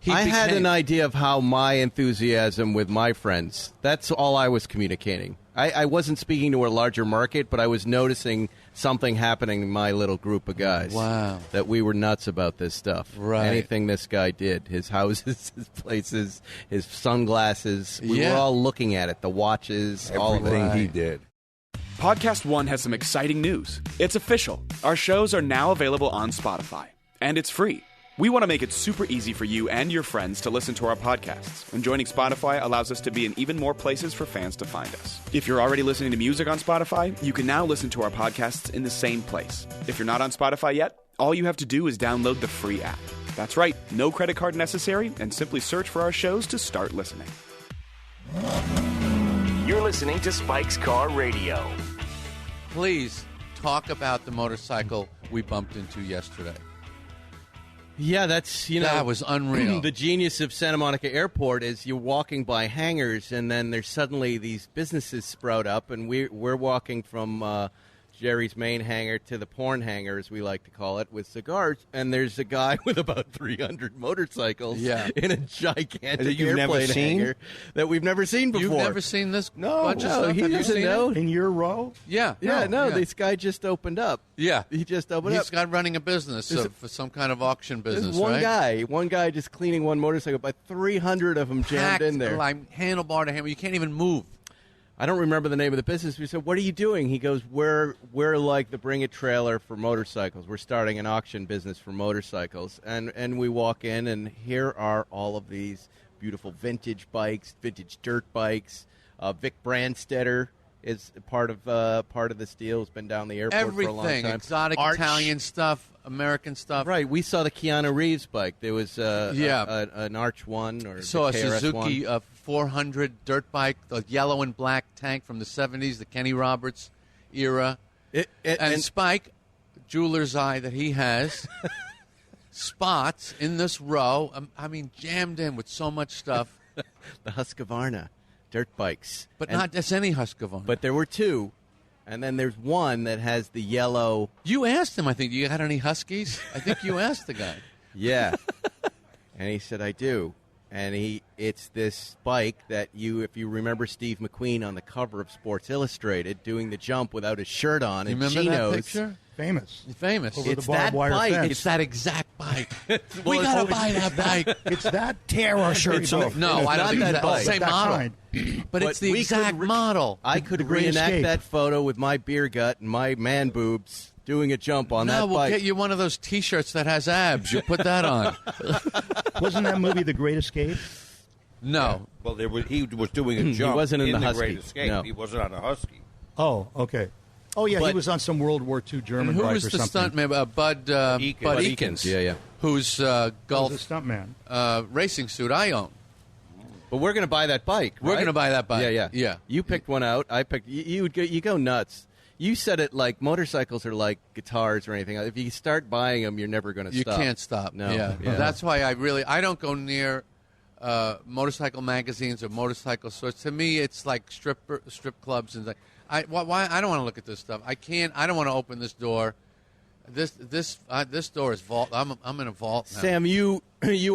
I had an idea of how my enthusiasm with my friends, that's all I was communicating. I wasn't speaking to a larger market, but I was noticing something happening in my little group of guys. Wow. That we were nuts about this stuff. Right. Anything this guy did, his houses, his places, his sunglasses, we were all looking at it, the watches, all of Everything it. he did. Podcast One has some exciting news. It's official. Our shows are now available on Spotify, and it's free. We want to make it super easy for you and your friends to listen to our podcasts, and joining Spotify allows us to be in even more places for fans to find us. If you're already listening to music on Spotify, you can now listen to our podcasts in the same place. If you're not on Spotify yet, all you have to do is download the free app. That's right, no credit card necessary, and simply search for our shows to start listening. You're listening to Spike's Car Radio. Please talk about the motorcycle we bumped into yesterday. Yeah, that's, that was unreal. The genius of Santa Monica Airport is you're walking by hangars, and then there's suddenly these businesses sprout up, and we're walking from Jerry's main hangar to the porn hangar, as we like to call it, with cigars, and there's a guy with about 300 motorcycles in a gigantic airplane hangar that we've never seen before. You've never seen this No, bunch of stuff? he Have you doesn't seen know. it? In your row? Yeah. This guy just opened up. Yeah. He just opened up. He's got running a business for some kind of auction business, There's one guy just cleaning one motorcycle, but 300 of them jammed in there. Like handlebar to handle. You can't even move. I don't remember the name of the business. We said, what are you doing? He goes, we're like the Bring It trailer for motorcycles. We're starting an auction business for motorcycles. And we walk in, and here are all of these beautiful vintage bikes, vintage dirt bikes. Vic Brandstetter is part of this deal. Has been down the airport for a long time. Everything, exotic Italian stuff, American stuff. Right. We saw the Keanu Reeves bike. There was an Arch 1 or saw a KRS Suzuki 400 dirt bike, the yellow and black tank from the 70s, the Kenny Roberts era. And Spike, jeweler's eye that he has, spots in this row, jammed in with so much stuff. The Husqvarna dirt bikes. But not just any Husqvarna. But there were two, and then there's one that has the yellow. You asked him, I think, you got any Huskies? I think you asked the guy. Yeah. And he said, I do. And it's this bike that if you remember Steve McQueen on the cover of Sports Illustrated doing the jump without his shirt on and remember chinos. That picture? Famous. It's Over the barbed wire bike. fence. It's that exact bike. We got to buy that bike. It's that. Tear our shirts off. No, I don't think that that's bike. the same That model. kind. But it's the we exact could model. I could The Great reenact Escape. that photo with my beer gut and my man boobs doing a jump on that No, we'll bike. get you one of those T-shirts that has abs. You put that on. Wasn't that movie The Great Escape? No. Well, he was doing a jump. wasn't in the the Husky. Great Escape. No. He wasn't on a Husky. Oh, okay. Oh, yeah, he But- was on some World War II German And who bike was or the something. stuntman? Bud Eakins. Yeah. Whose He was Gulf a stuntman. racing suit I own. But we're going to buy that bike. We're right? going to buy that bike. Yeah. You picked one out. I picked. You go nuts. You said it like motorcycles are like guitars or anything. If you start buying them, you're never going to You stop. can't stop. No. Yeah. Yeah. That's why I don't go near motorcycle magazines or motorcycle stores. To me, it's like strip clubs and why I don't want to look at this stuff. I can't. I don't want to open this door. This door is vault. I'm in a vault now. Sam, you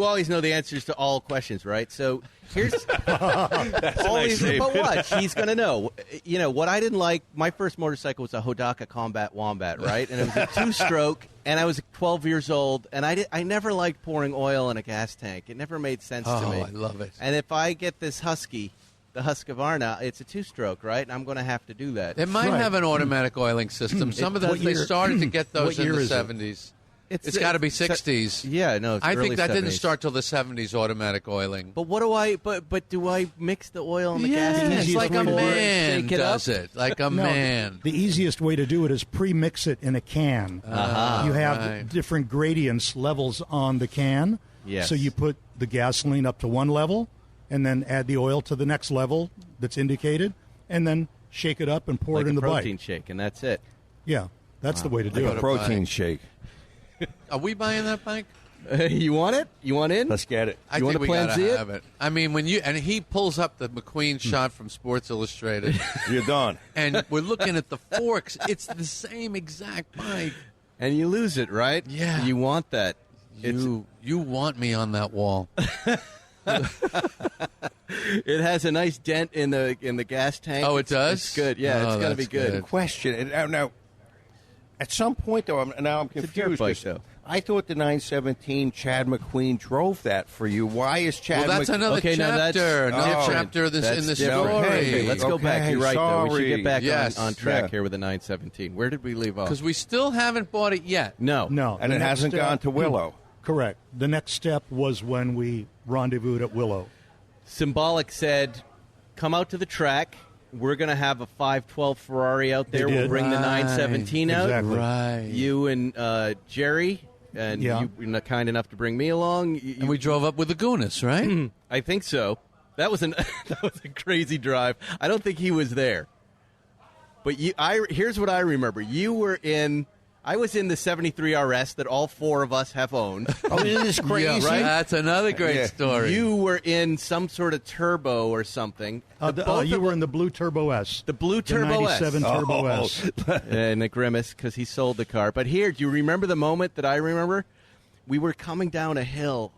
always know the answers to all questions, right? So here's always, but watch, he's going to know. You know what I didn't like. My first motorcycle was a Hodaka Combat Wombat, right? And it was a 2-stroke, and I was 12 years old, and I never liked pouring oil in a gas tank. It never made sense to me. I love it. And if I get this Husky, the Husqvarna, it's a 2-stroke, right? And I'm going to have to do that. It might Right. have an automatic oiling system. Some of those What they year- started to get those what in year the is it? 70s. It's got to be 60s. Yeah, no, it's I early think that didn't 70s. start till the 70s. Automatic oiling. But what do I? But do I mix the oil in the Yeah, gas tank? it's like a before man shake it does up? it. Like a No, man. The easiest way to do it is pre-mix it in a can. You have right. different gradients, levels on the can. Yes. So you put the gasoline up to one level, and then add the oil to the next level that's indicated, and then shake it up and pour Like it in a the protein bike. shake, and that's it. Yeah, that's the way to do Like it. a protein shake. Are we buying that bike? You want it? You want in? Let's get it. I You think wanna we plan gotta Z it? have it. I mean, he pulls up the McQueen shot from Sports Illustrated, You're done. and we're looking at the forks. It's the same exact bike. And you lose it, right? Yeah. You want that. You want me on that wall? It has a nice dent in the gas tank. Oh, it does? It's good. Yeah, Oh, it's going to be that's good. good. Question. And now, at some point, though, I'm a dirt confused. bike, though. I thought the 917 Chad McQueen drove that for you. Why is Chad Well, that's Mc- another Okay, now that's chapter. Another different. chapter in the That's story. different. Hey, let's go back. Okay, You're right, though. We should sorry. get back Yes. on track Yeah. here with the 917. Where did we leave off? Because we still haven't bought it yet. No. No, And the it next hasn't step- gone to Willow. Correct. The next step was when we rendezvoused at Willow. Symbolic said, come out to the track. We're going to have a 512 Ferrari out there. They We'll did. bring the Right. 917 out. Exactly. Right. You and Jerry, and Yeah. you were not kind enough to bring me along. And we drove up with the Gunas, right? I think so. That was that was a crazy drive. I don't think he was there. But here's what I remember. I was in the 73 RS that all four of us have owned. Oh, isn't this crazy? Yeah, right. That's another great Yeah. story. You were in some sort of turbo or something. You were in the Blue Turbo S. The Blue The Turbo S. 97 Turbo S. And a grimace because he sold the car. But here, do you remember the moment that I remember? We were coming down a hill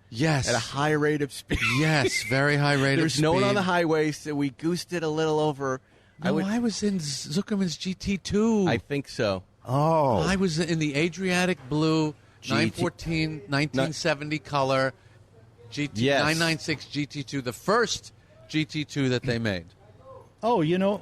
yes. at a high rate of speed. Yes, very high rate of There's speed. no one on the highway, so we goosed it a little over. No, I was in Zuckerman's GT2. I think so. Oh. I was in the Adriatic Blue 914 1970 color GT Yes. 996 GT2, the first GT2 that they made. Oh, you know,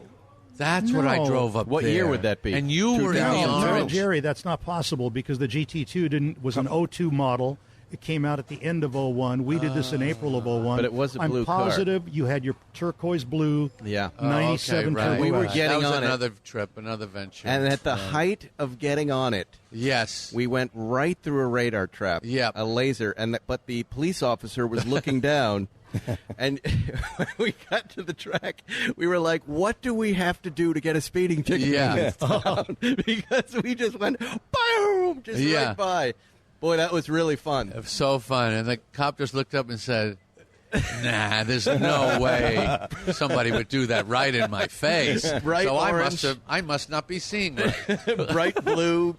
That's what I drove up What there. year would that be? And you were in the no, orange. Jerry, that's not possible because the GT2 was an 02 model. It came out at the end of 01. We did this in April of 01. But it was a blue I'm car. positive you had your turquoise blue Yeah. 97 okay, right. Turbo We were S. getting that was on it. another trip, another venture. And at the height of getting on it, yes, we went right through a radar trap. Yep. A laser. But the police officer was looking down. And when we got to the track, we were like, what do we have to do to get a speeding ticket in this town? Because we just went, boom, just right by. Boy, that was really fun. It was so fun. And the cop just looked up and said, nah, there's no way somebody would do that right in my face. Bright so orange. I must not be seeing right. Bright blue,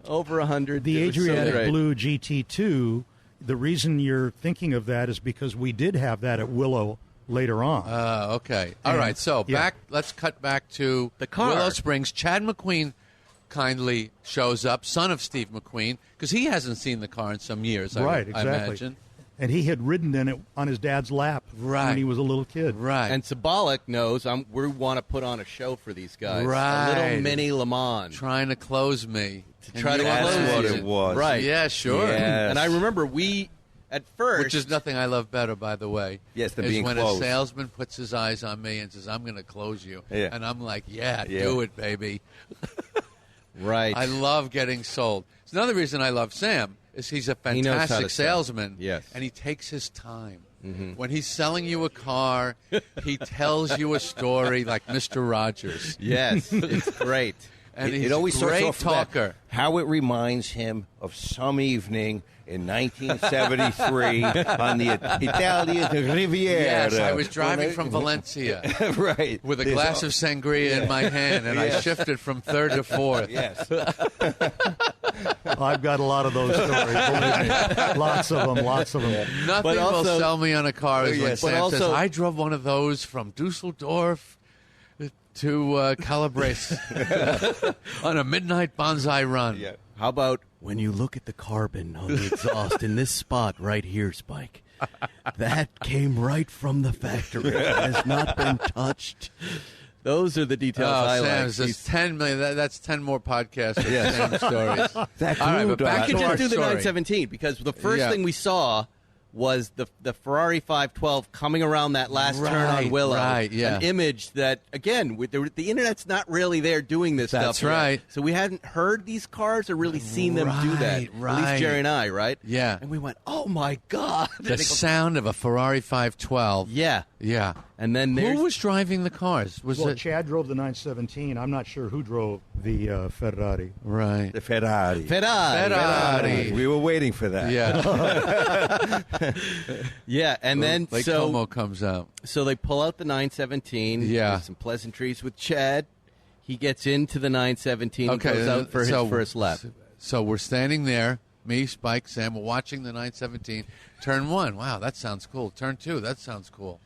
over 100. The It was so Adriatic great. Blue GT2, the reason you're thinking of that is because we did have that at Willow later on. Okay. All right. So let's cut back to The car. Willow Springs. Chad McQueen kindly shows up, son of Steve McQueen, because he hasn't seen the car in some years, right, I exactly. imagine. And he had ridden in it on his dad's lap Right. when he was a little kid. Right. And Symbolic knows we want to put on a show for these guys. Right. A little mini Le Mans. trying to close me. To try to That's close what you. it was. Right. Yeah, sure. Yes. And I remember at first. Which is nothing I love better, by the way. Yes, than is being when closed. a salesman puts his eyes on me and says, I'm going to close you. Yeah. And I'm like, yeah, Yeah. do it, baby. Right. I love getting sold. It's another reason I love Sam is he's a He knows how fantastic to sell. salesman. Yes. And he takes his time. When he's selling you a car, he tells you a story like Mr. Rogers. Yes, it's great. And he's It always a starts great off with that, talker. how it reminds him of some evening in 1973 on the Italian Riviera. Yes, I was driving from Valencia right. with a glass of sangria in my hand, and I shifted from third to fourth. Yes. I've got a lot of those stories. Believe me. Lots of them. Nothing But also- will sell me on a car is when Yes. But Sam says, also- I drove one of those from Dusseldorf to Calabrese on a midnight bonsai run. Yeah. How about when you look at the carbon on the exhaust in this spot right here, Spike? That came right from the factory. It has not been touched. Those are the details I Sam's like. just 10 million. That's 10 more podcasts with Sam stories. That All right, but glue back I dot. could to just our do the story. 917 because the first Yeah. thing we saw was the Ferrari 512 coming around that last turn on Right, Willow. right, yeah. An image that, again, with the internet's not really there doing this That's stuff yet. right. So we hadn't heard these cars or really seen them do that. Right, At right. least Jerry and I, right? Yeah. And we went, oh, my God. The sound of a Ferrari 512. Yeah. Yeah. And then there's... Who was driving the cars? Was Well, it Chad drove the 917. I'm not sure who drove the Ferrari. right? The Ferrari. Ferrari. We were waiting for that. Yeah. Yeah, and then Lake so Como comes out. so they pull out the 917. Yeah. There's some pleasantries with Chad. He gets into the 917 and Okay, goes out for his first lap. So we're standing there, me, Spike, Sam, we're watching the 917. Turn 1, wow, that sounds cool. Turn 2, that sounds cool.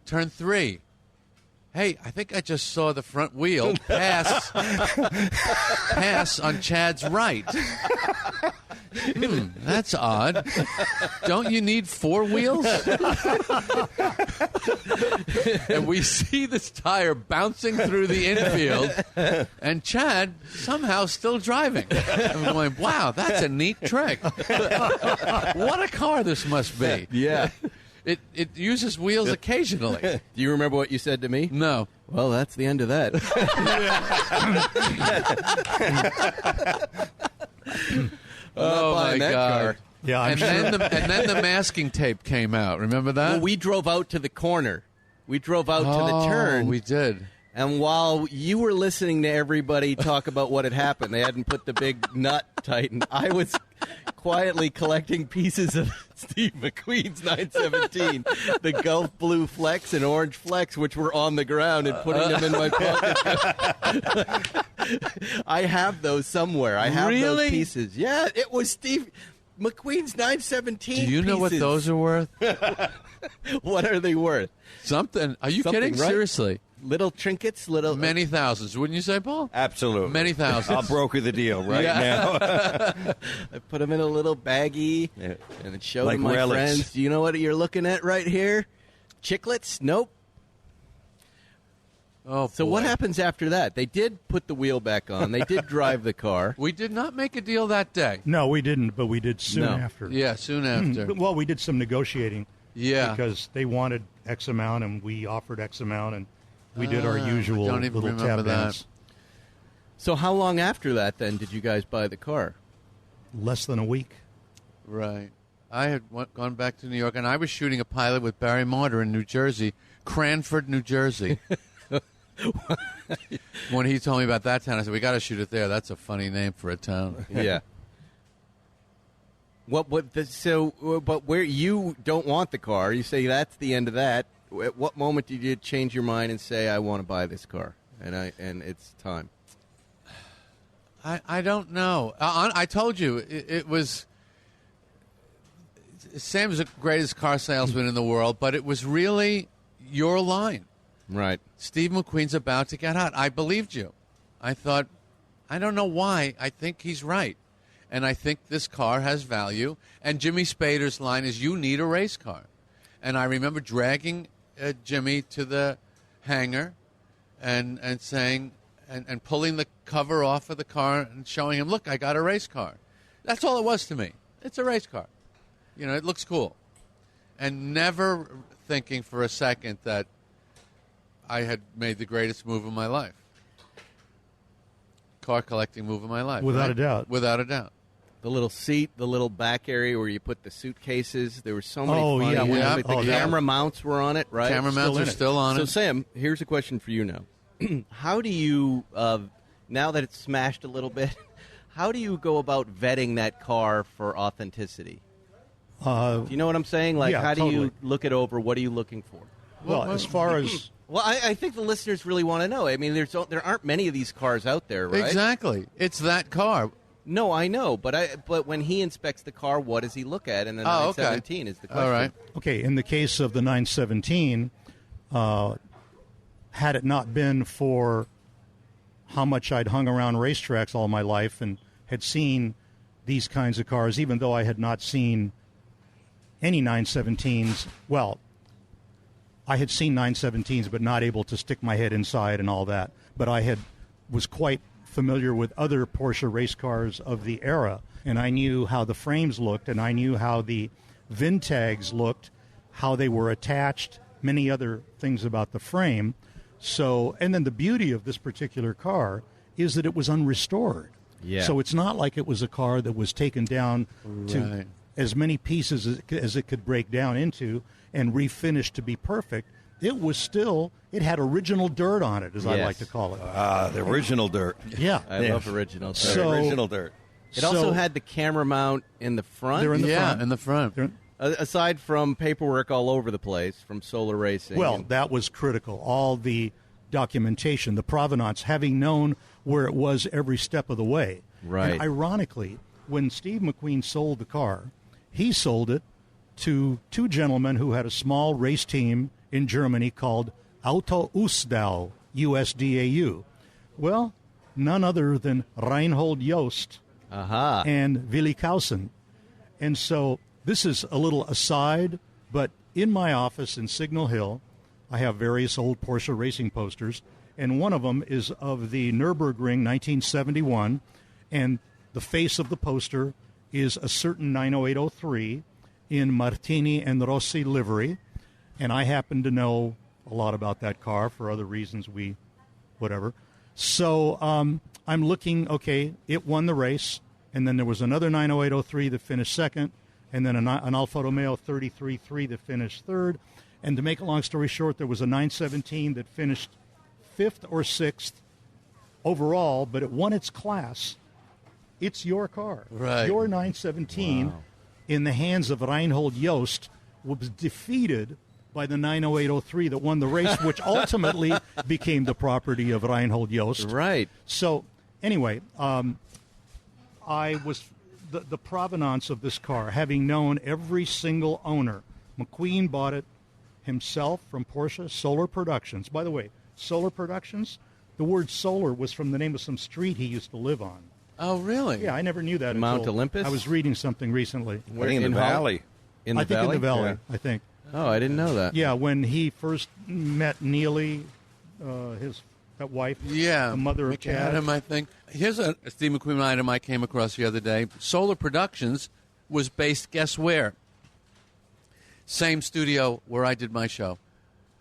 Turn 3, hey, I think I just saw the front wheel pass on Chad's right. That's odd. Don't you need 4 wheels? And we see this tire bouncing through the infield, and Chad somehow still driving. And we're going, wow, that's a neat trick. What a car this must be. Yeah. It uses wheels occasionally. Do you remember what you said to me? No. Well, that's the end of that. Oh, my buying that God. car. Yeah, I'm And sure. then the masking tape came out. Remember that? Well, we drove out to the corner. We drove out to the turn. We did. And while you were listening to everybody talk about what had happened, they hadn't put the big nut tightened, I was quietly collecting pieces of Steve McQueen's 917, the Gulf Blue Flex and Orange Flex, which were on the ground, and putting them in my pocket. I have those somewhere. I have Really? those pieces. Yeah, it was Steve McQueen's 917 Do you know what pieces. those are worth? What are they worth? Something. Are you Something, kidding? right? Seriously? Little trinkets, little... Many thousands, wouldn't you say, Paul? Absolutely. Many thousands. I'll broker the deal right Yeah. now. I put them in a little baggie Yeah. and it showed Like my relics. friends. Do you know what you're looking at right here? Chiclets? Nope. Oh, So boy. what happens after that? They did put the wheel back on. They did drive the car. We did not make a deal that day. No, we didn't, but we did soon No. after. Yeah, soon after. Well, we did some negotiating. Yeah. Because they wanted X amount, and we offered X amount, and we did our I usual don't even little remember tap that. dance. So how long after that, then, did you guys buy the car? Less than a week. Right. I had gone back to New York, and I was shooting a pilot with Barry Marder in New Jersey, Cranford, New Jersey. When he told me about that town, I said, we got to shoot it there. That's a funny name for a town. Yeah. But where you don't want the car, you say that's the end of that. At what moment did you change your mind and say, I want to buy this car, and it's time? I don't know. I told you, it was... Sam's the greatest car salesman in the world, but it was really your line. Right. Steve McQueen's about to get hot. I believed you. I thought, I don't know why. I think he's right. And I think this car has value. And Jimmy Spader's line is, you need a race car. And I remember dragging Jimmy to the hangar and saying, and pulling the cover off of the car and showing him, look, I got a race car. That's all it was to me. It's a race car. You know, it looks cool. And never thinking for a second that I had made the greatest move of my life. Car collecting move of my life. Without a doubt. Without a doubt. The little seat, the little back area where you put the suitcases. There were so many funny yeah, ones. yeah. The Oh, yeah. camera mounts were on it, right? Camera mounts are still on So, it. Sam, here's a question for you now. How do you, now that it's smashed a little bit, how do you go about vetting that car for authenticity? Do you know what I'm saying? Like, yeah, how do you totally. look it over? What are you looking for? Well, as far as... Well, I think the listeners really want to know. I mean, there aren't many of these cars out there, right? Exactly. It's that car. No, I know, but when he inspects the car, what does he look at? And the 917 is the question. All right. Okay, in the case of the 917, had it not been for how much I'd hung around racetracks all my life and had seen these kinds of cars, even though I had not seen any 917s, well, I had seen 917s, but not able to stick my head inside and all that. But I was quite familiar with other Porsche race cars of the era, and I knew how the frames looked, and I knew how the VIN tags looked, how they were attached, many other things about the frame. So, and then the beauty of this particular car is that it was unrestored. Yeah. So it's not like it was a car that was taken down to Right. as many pieces as it could break down into and refinished to be perfect. It was still, it had original dirt on it, as I Yes. like to call it. The original dirt. Yeah. I love original. So- Original dirt. It also So- had the camera mount in the front. They're in the front. in the front. They're- Aside from paperwork all over the place from Solar Racing. Well, and- that was critical. All the documentation, the provenance, having known where it was every step of the way. Right. And ironically, when Steve McQueen sold the car, he sold it to two gentlemen who had a small race team in Germany called Auto Usdau, USDAU. Well, none other than Reinhold Jost Aha. and Willi Kausen. And so this is a little aside, but in my office in Signal Hill, I have various old Porsche racing posters, and one of them is of the Nürburgring 1971, and the face of the poster is a certain 90803 in Martini and Rossi livery, and I happen to know a lot about that car for other reasons, whatever. So I'm looking, okay, it won the race, and then there was another 90803 that finished second, and then an Alfa Romeo 33.3 that finished third. And to make a long story short, there was a 917 that finished fifth or sixth overall, but it won its class. It's your car. Right. Your 917 in the hands of Reinhold Jost was defeated by the 90803 that won the race, which ultimately became the property of Reinhold Jost. Right. So, anyway, I was the provenance of this car, having known every single owner. McQueen bought it himself from Porsche Solar Productions. By the way, Solar Productions, the word solar was from the name of some street he used to live on. Oh, really? Yeah, I never knew that. Mount until Olympus? I was reading something recently. I think in the Hol- valley. In the I think valley? in the valley, Yeah. I think. Oh, I didn't know that. Yeah, when he first met Neely, that wife, Yeah, the mother of Chad. McAdam, I think. Here's a Steve McQueen item I came across the other day. Solar Productions was based, guess where? Same studio where I did my show,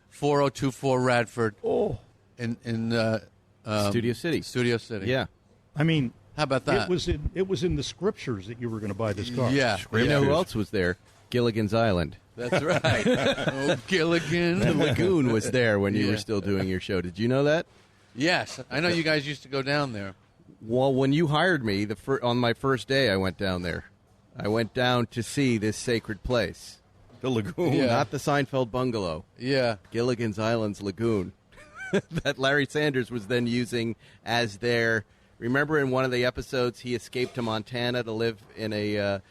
4024 Radford. Oh, in Studio City. Studio City. Yeah. I mean, how about that? It was in the scriptures that you were going to buy this car. Yeah. You know who else was there? Gilligan's Island. That's right. Oh, Gilligan. The Lagoon was there when you were still doing your show. Did you know that? Yes, I know you guys used to go down there. Well, when you hired me, on my first day, I went down there. I went down to see this sacred place. The Lagoon. Yeah. Not the Seinfeld bungalow. Yeah. Gilligan's Island's Lagoon. That Larry Sanders was then using as their... Remember in one of the episodes, he escaped to Montana to live in a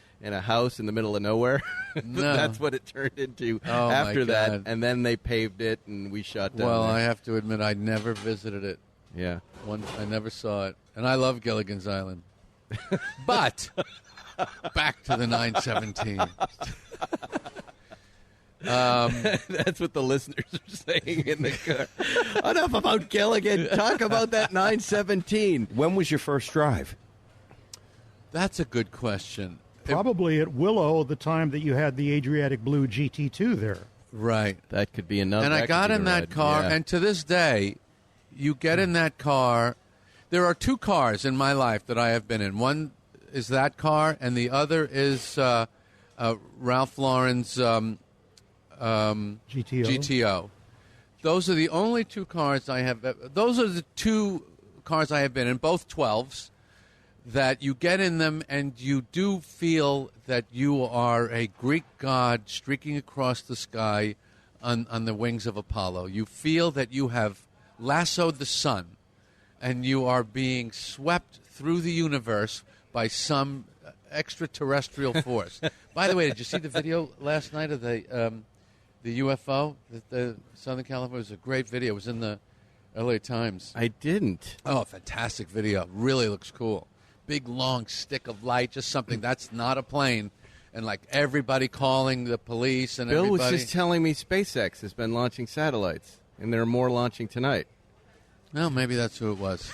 house in the middle of nowhere? No. That's what it turned into Oh, after my that. God. And then they paved it, and we shot down Well, there. I have to admit, I never visited it. Yeah. I never saw it. And I love Gilligan's Island. But, back to the 917. That's what the listeners are saying in the car. Enough about Gilligan. Talk about that 917. When was your first drive? That's a good question. Probably at Willow, the time that you had the Adriatic Blue GT2 there. Right. That could be another. And I got in that car, and to this day, you get in that car. There are two cars in my life that I have been in. One is that car, and the other is Ralph Lauren's GTO. Those are the only two cars I have. Those are the two cars I have been in, both 12s. That you get in them and you do feel that you are a Greek god streaking across the sky on the wings of Apollo. You feel that you have lassoed the sun and you are being swept through the universe by some extraterrestrial force. By the way, did you see the video last night of the UFO? The Southern California was a great video. It was in the LA Times. I didn't. Oh, fantastic video. Really looks cool. Big, long stick of light, just something that's not a plane. And, like, everybody calling the police and Bill everybody. was just telling me SpaceX has been launching satellites, and there are more launching tonight. No, maybe that's who it was.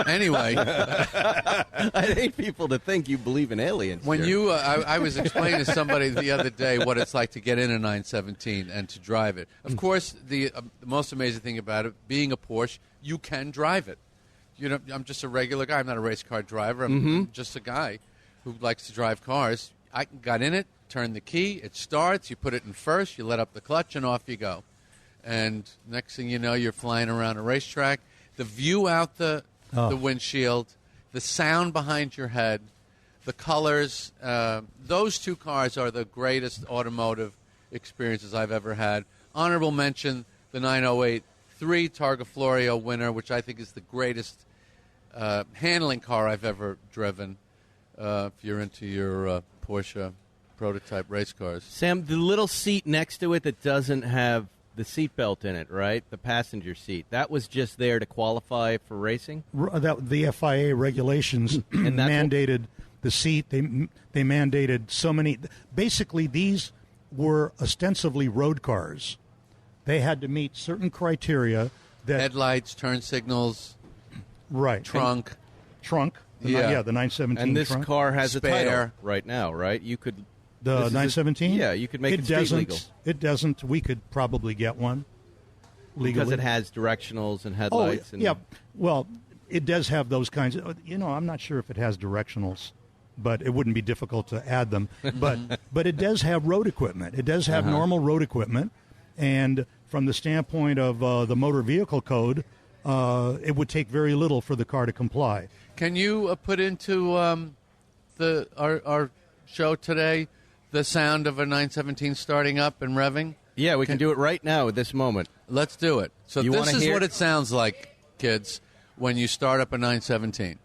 Anyway. I hate people to think you believe in aliens. When Jerry. you, I was explaining to somebody the other day what it's like to get in a 917 and to drive it. Of course, the most amazing thing about it, being a Porsche, you can drive it. You know, I'm just a regular guy. I'm not a race car driver. I'm just a guy who likes to drive cars. I got in it, turned the key, it starts, you put it in first, you let up the clutch, and off you go. And next thing you know, you're flying around a racetrack. The view out the windshield, the sound behind your head, the colors, those two cars are the greatest automotive experiences I've ever had. Honorable mention, the 908 Targa Florio winner, which I think is the greatest handling car I've ever driven, if you're into your Porsche prototype race cars. Sam, the little seat next to it that doesn't have the seatbelt in it, right? The passenger seat. That was just there to qualify for racing? The FIA regulations mandated the seat. They mandated so many. Basically, these were ostensibly road cars. They had to meet certain criteria. That headlights, turn signals, right? Trunk. The 917. And this trunk. car has Spare. a title right now, right? You could. The 917? Yeah, you could make it street legal. It doesn't. We could probably get one legally. Because it has directionals and headlights. Yeah. Well, it does have those kinds of. I'm not sure if it has directionals, but it wouldn't be difficult to add them. But it does have road equipment. It does have normal road equipment. And from the standpoint of the motor vehicle code, it would take very little for the car to comply. Can you put into our show today the sound of a 917 starting up and revving? Yeah, we can do it right now at this moment. Let's do it. So You this wanna is hear- what it sounds like, kids, when you start up a 917.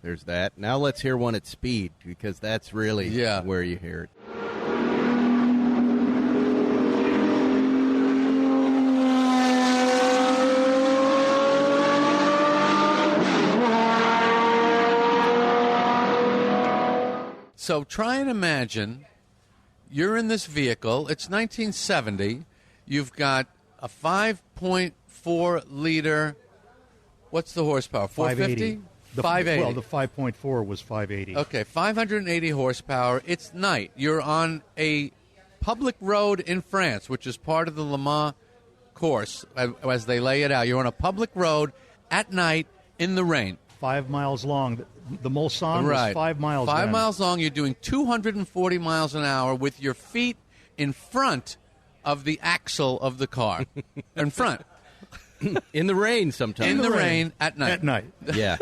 There's that. Now let's hear one at speed, because that's really where you hear it. So try and imagine you're in this vehicle. It's 1970. You've got a 5.4 liter. What's the horsepower? 450? 580. Well, the 5.4 was 580. Okay, 580 horsepower. It's night. You're on a public road in France, which is part of the Le Mans course as they lay it out. You're on a public road at night in the rain. 5 miles long. The Mulsanne was 5 miles. 5 then. miles long. You're doing 240 miles an hour with your feet in front of the axle of the car. In front. In the rain sometimes. In the rain at night. At night. Yeah.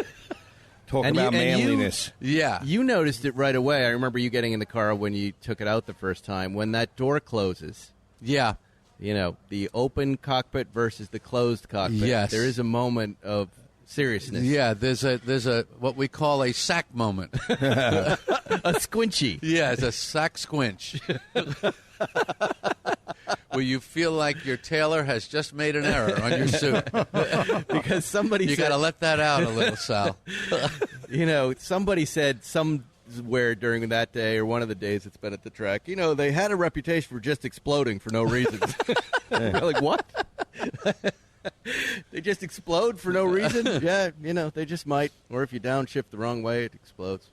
Talk And about you- and you- manliness. Yeah. You noticed it right away. I remember you getting in the car when you took it out the first time. When that door closes, Yeah. you know, the open cockpit versus the closed cockpit. Yes. There is a moment of seriousness. Yeah, there's a what we call a sack moment. A squinchy. Yeah, it's a sack squinch. Where you feel like your tailor has just made an error on your suit. Because somebody You said, got to let that out a little, Sal. you know, somebody said somewhere during that day or one of the days it's been at the track, you know, they had a reputation for just exploding for no reason. We're like, what? They just explode for no reason? Yeah, you know, they just might. Or if you downshift the wrong way, it explodes.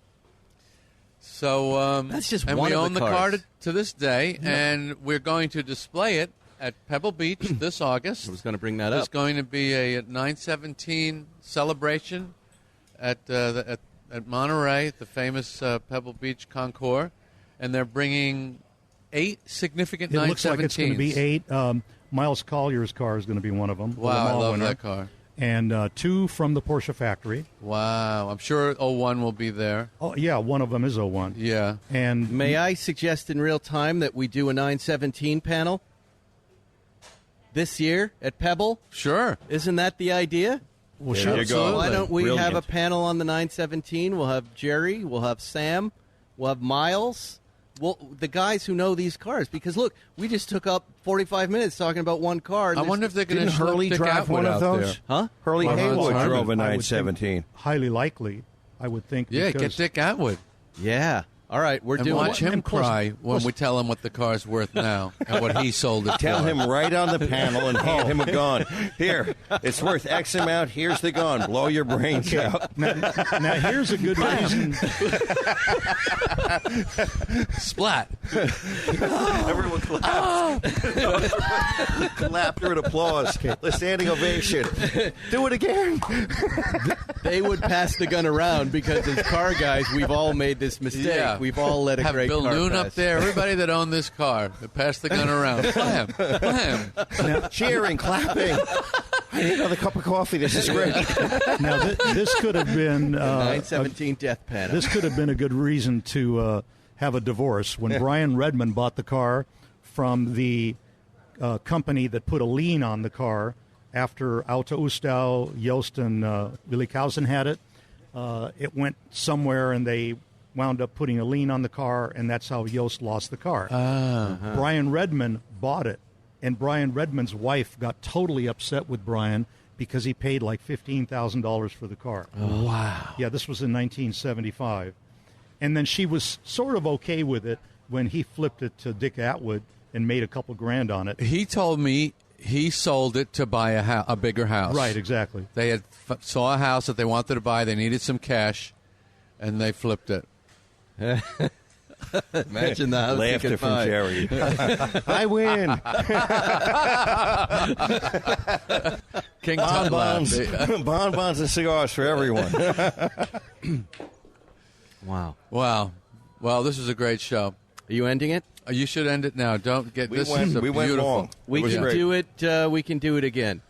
So That's just and one we of own the the car cars. to this day, and we're going to display it at Pebble Beach this August. I was going to bring that There's up. going to be a 917 celebration at Monterey, the famous Pebble Beach Concours, and they're bringing 8 significant It 917s. looks like it's going to be 8. Miles Collier's car is going to be one of them. Wow, I love that car. And 2 from the Porsche factory. Wow, I'm sure 01 will be there. Oh, yeah, one of them is 01. Yeah. And May I suggest in real time that we do a 917 panel this year at Pebble? Sure. Isn't that the idea? well, There sure. you go. Why don't we Brilliant. have a panel on the 917? We'll have Jerry, we'll have Sam, we'll have Miles, the guys who know these cars. Because, look, we just took up 45 minutes talking about one car. and I there's- wonder if they're going Didn't to Hurley drive one of those? Huh? Hurley Well, Haywood Hans drove a I would think 917. highly likely, I would think. Yeah, because get Dick Atwood. Yeah. All right, we're And doing watch it. him And plus- cry when we tell him what the car's worth now and what he sold it Tell for. him right on the panel and hand him a gun. Here, it's worth X amount. Here's the gun. Blow your brains out. Now, here's a good reason. Splat. Everyone clapped. Laughter and applause. The standing ovation. Do it again. They would pass the gun around because as car guys, we've all made this mistake. Yeah. We've all let a Have great Bill car Noon pass. up there. Everybody that owned this car, pass the gun around. Blam, blam. Cheering, clapping. I need another cup of coffee. This is great. Now, this could have been 917 death panel. this could have been a good reason to have a divorce. When Brian Redman bought the car from the company that put a lien on the car after Auto Ustau, Joost, and Willikhausen had it, it went somewhere and they wound up putting a lien on the car, and that's how Joost lost the car. Brian Redman bought it, and Brian Redman's wife got totally upset with Brian because he paid like $15,000 for the car. Wow. Yeah, this was in 1975. And then she was sort of okay with it when he flipped it to Dick Atwood and made a couple grand on it. He told me he sold it to buy a bigger house. Right, exactly. They had saw a house that they wanted to buy. They needed some cash, and they flipped it. Imagine the house you Laughter could from buy. Jerry. I win. King Tut Bonbons. laughed. Bonbons and cigars for everyone. Wow. Wow. Well, this is a great show. Are you ending it? You should end it now. Don't get We this. went- is a we went beautiful. long. We It was can great. do it. We can do it again,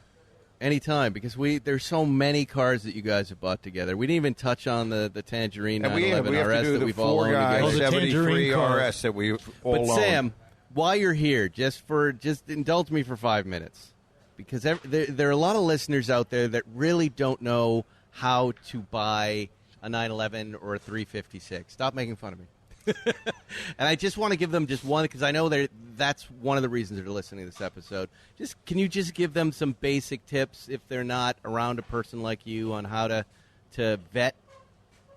anytime, because there's so many cars that you guys have bought together. We didn't even touch on the Tangerine And we 911 have to RS do that the we've all four owned guys, Oh, the together. 73 Tangerine car. RS that we all But own. Sam, while you're here, just indulge me for 5 minutes, because there are a lot of listeners out there that really don't know how to buy a 911 or a 356. Stop making fun of me. And I just want to give them just one, because I know that's one of the reasons they're listening to this episode. Can you just give them some basic tips if they're not around a person like you on how to vet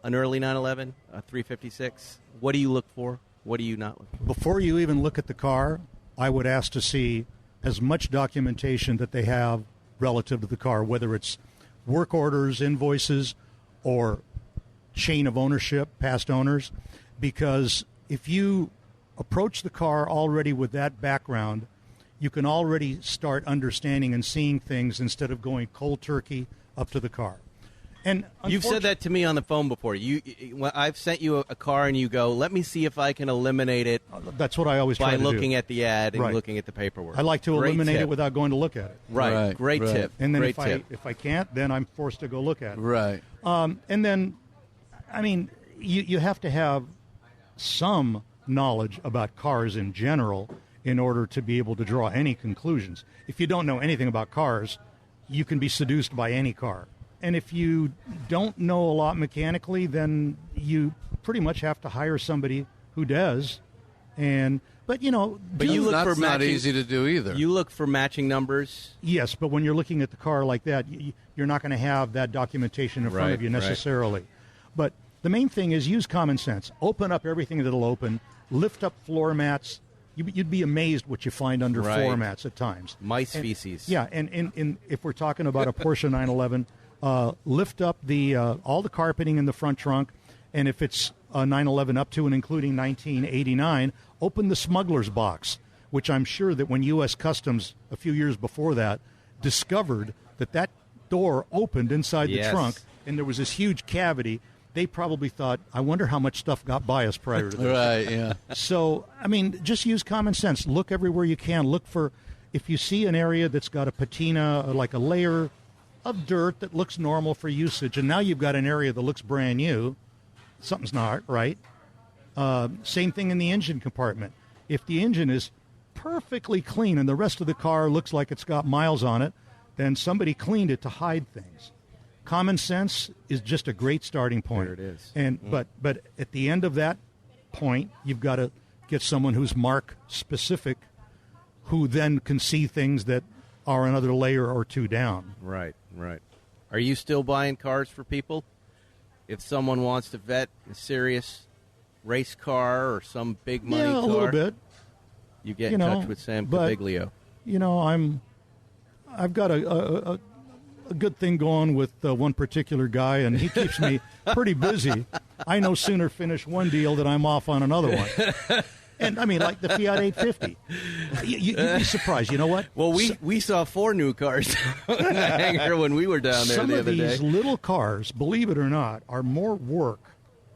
an early 911, a 356? What do you look for? What do you not look for? Before you even look at the car, I would ask to see as much documentation that they have relative to the car, whether it's work orders, invoices, or chain of ownership, past owners, because if you approach the car already with that background, you can already start understanding and seeing things instead of going cold turkey up to the car. And you've said that to me on the phone before. I've sent you a car, and you go, "Let me see if I can eliminate it." That's what I always try to do. By looking at the ad and looking at the paperwork. I like to eliminate it without going to look at it. Right. Great tip. And then Great if I can't, then I'm forced to go look at it. Right. And then, I mean, you have to have some knowledge about cars in general in order to be able to draw any conclusions. If you don't know anything about cars, you can be seduced by any car. And if you don't know a lot mechanically, then you pretty much have to hire somebody who does. But you look that's for not matching, easy to do either. You look for matching numbers. Yes, but when you're looking at the car like that, you're not going to have that documentation in front of you necessarily. But the main thing is use common sense. Open up everything that'll open. Lift up floor mats. You'd be amazed what you find under floor mats at times. Mice feces. Yeah, and if we're talking about a Porsche 911, lift up all the carpeting in the front trunk, and if it's a 911 up to and including 1989, open the smuggler's box, which I'm sure that when U.S. Customs a few years before that discovered that door opened inside the trunk and there was this huge cavity, they probably thought, I wonder how much stuff got by us prior to this. Right, yeah. So, I mean, just use common sense. Look everywhere you can. Look for, if you see an area that's got a patina, like a layer of dirt that looks normal for usage, and now you've got an area that looks brand new, something's not right. Same thing in the engine compartment. If the engine is perfectly clean and the rest of the car looks like it's got miles on it, then somebody cleaned it to hide things. Common sense is just a great starting point. There it is. And but at the end of that point, you've got to get someone who's mark specific, who then can see things that are another layer or two down. Right. Are you still buying cars for people? If someone wants to vet a serious race car or some big money car, a little bit. You get in touch with Sam Cabiglio. I've got a good thing going with one particular guy, and he keeps me pretty busy. I no sooner finish one deal than I'm off on another one. And, I mean, like the Fiat 850. You'd be surprised. You know what? Well, we saw 4 new cars in the hangar when we were down there the other day. Some of these little cars, believe it or not, are more work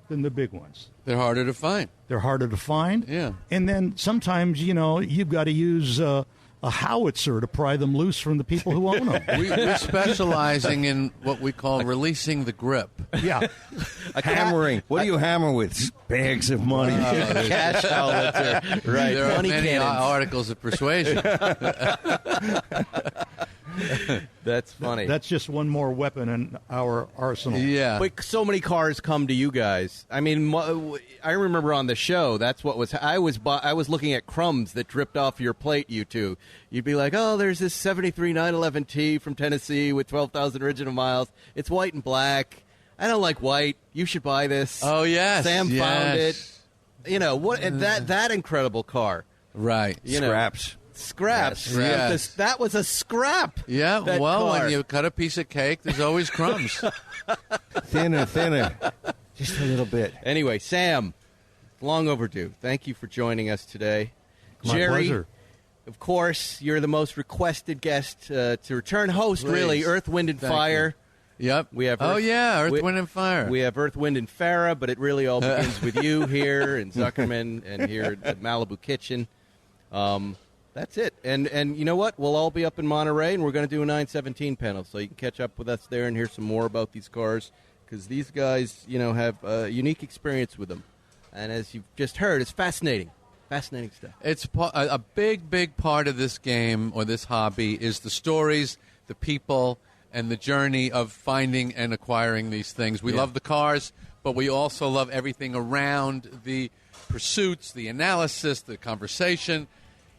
than the big ones. They're harder to find. Yeah. And then sometimes, you've got to use a howitzer to pry them loose from the people who own them. We're specializing in what we call releasing the grip. Yeah. Hammering. What do you hammer with? Bags of money. Cash howitzer. Right. There are Money many cannons. articles of persuasion. That's funny. That's just one more weapon in our arsenal. Yeah. But so many cars come to you guys. I mean, I remember on the show, that's what was. I was looking at crumbs that dripped off your plate, you two. You'd be like, oh, there's this 73 911T from Tennessee with 12,000 original miles. It's white and black. I don't like white. You should buy this. Oh, yes. Sam found it. What? That incredible car. Right. Scraps. Scraps. Yes. That was a scrap. Yeah, that well, car. when you cut a piece of cake, there's always crumbs. Thinner. Just a little bit. Anyway, Sam, long overdue. Thank you for joining us today. My Jerry, pleasure. of course, you're the most requested guest to return host, Please. really, Earth, Wind, and Thank Fire. Yep. We have Earth, Wind, and Fire. We have Earth, Wind, and Farah, but it really all begins with you here in Zuckerman and here at Malibu Kitchen. That's it. And you know what? We'll all be up in Monterey, and we're going to do a 917 panel, so you can catch up with us there and hear some more about these cars, because these guys, have a unique experience with them. And as you've just heard, it's fascinating. Fascinating stuff. It's a big part of this game or this hobby is the stories, the people, and the journey of finding and acquiring these things. We love the cars, but we also love everything around the pursuits, the analysis, the conversation.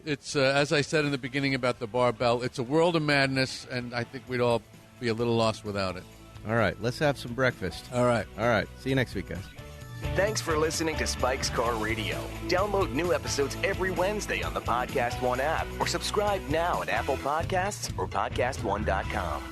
It's, as I said in the beginning about the barbell, it's a world of madness, and I think we'd all be a little lost without it. All right, let's have some breakfast. All right. All right, see you next week, guys. Thanks for listening to Spike's Car Radio. Download new episodes every Wednesday on the Podcast One app or subscribe now at Apple Podcasts or PodcastOne.com.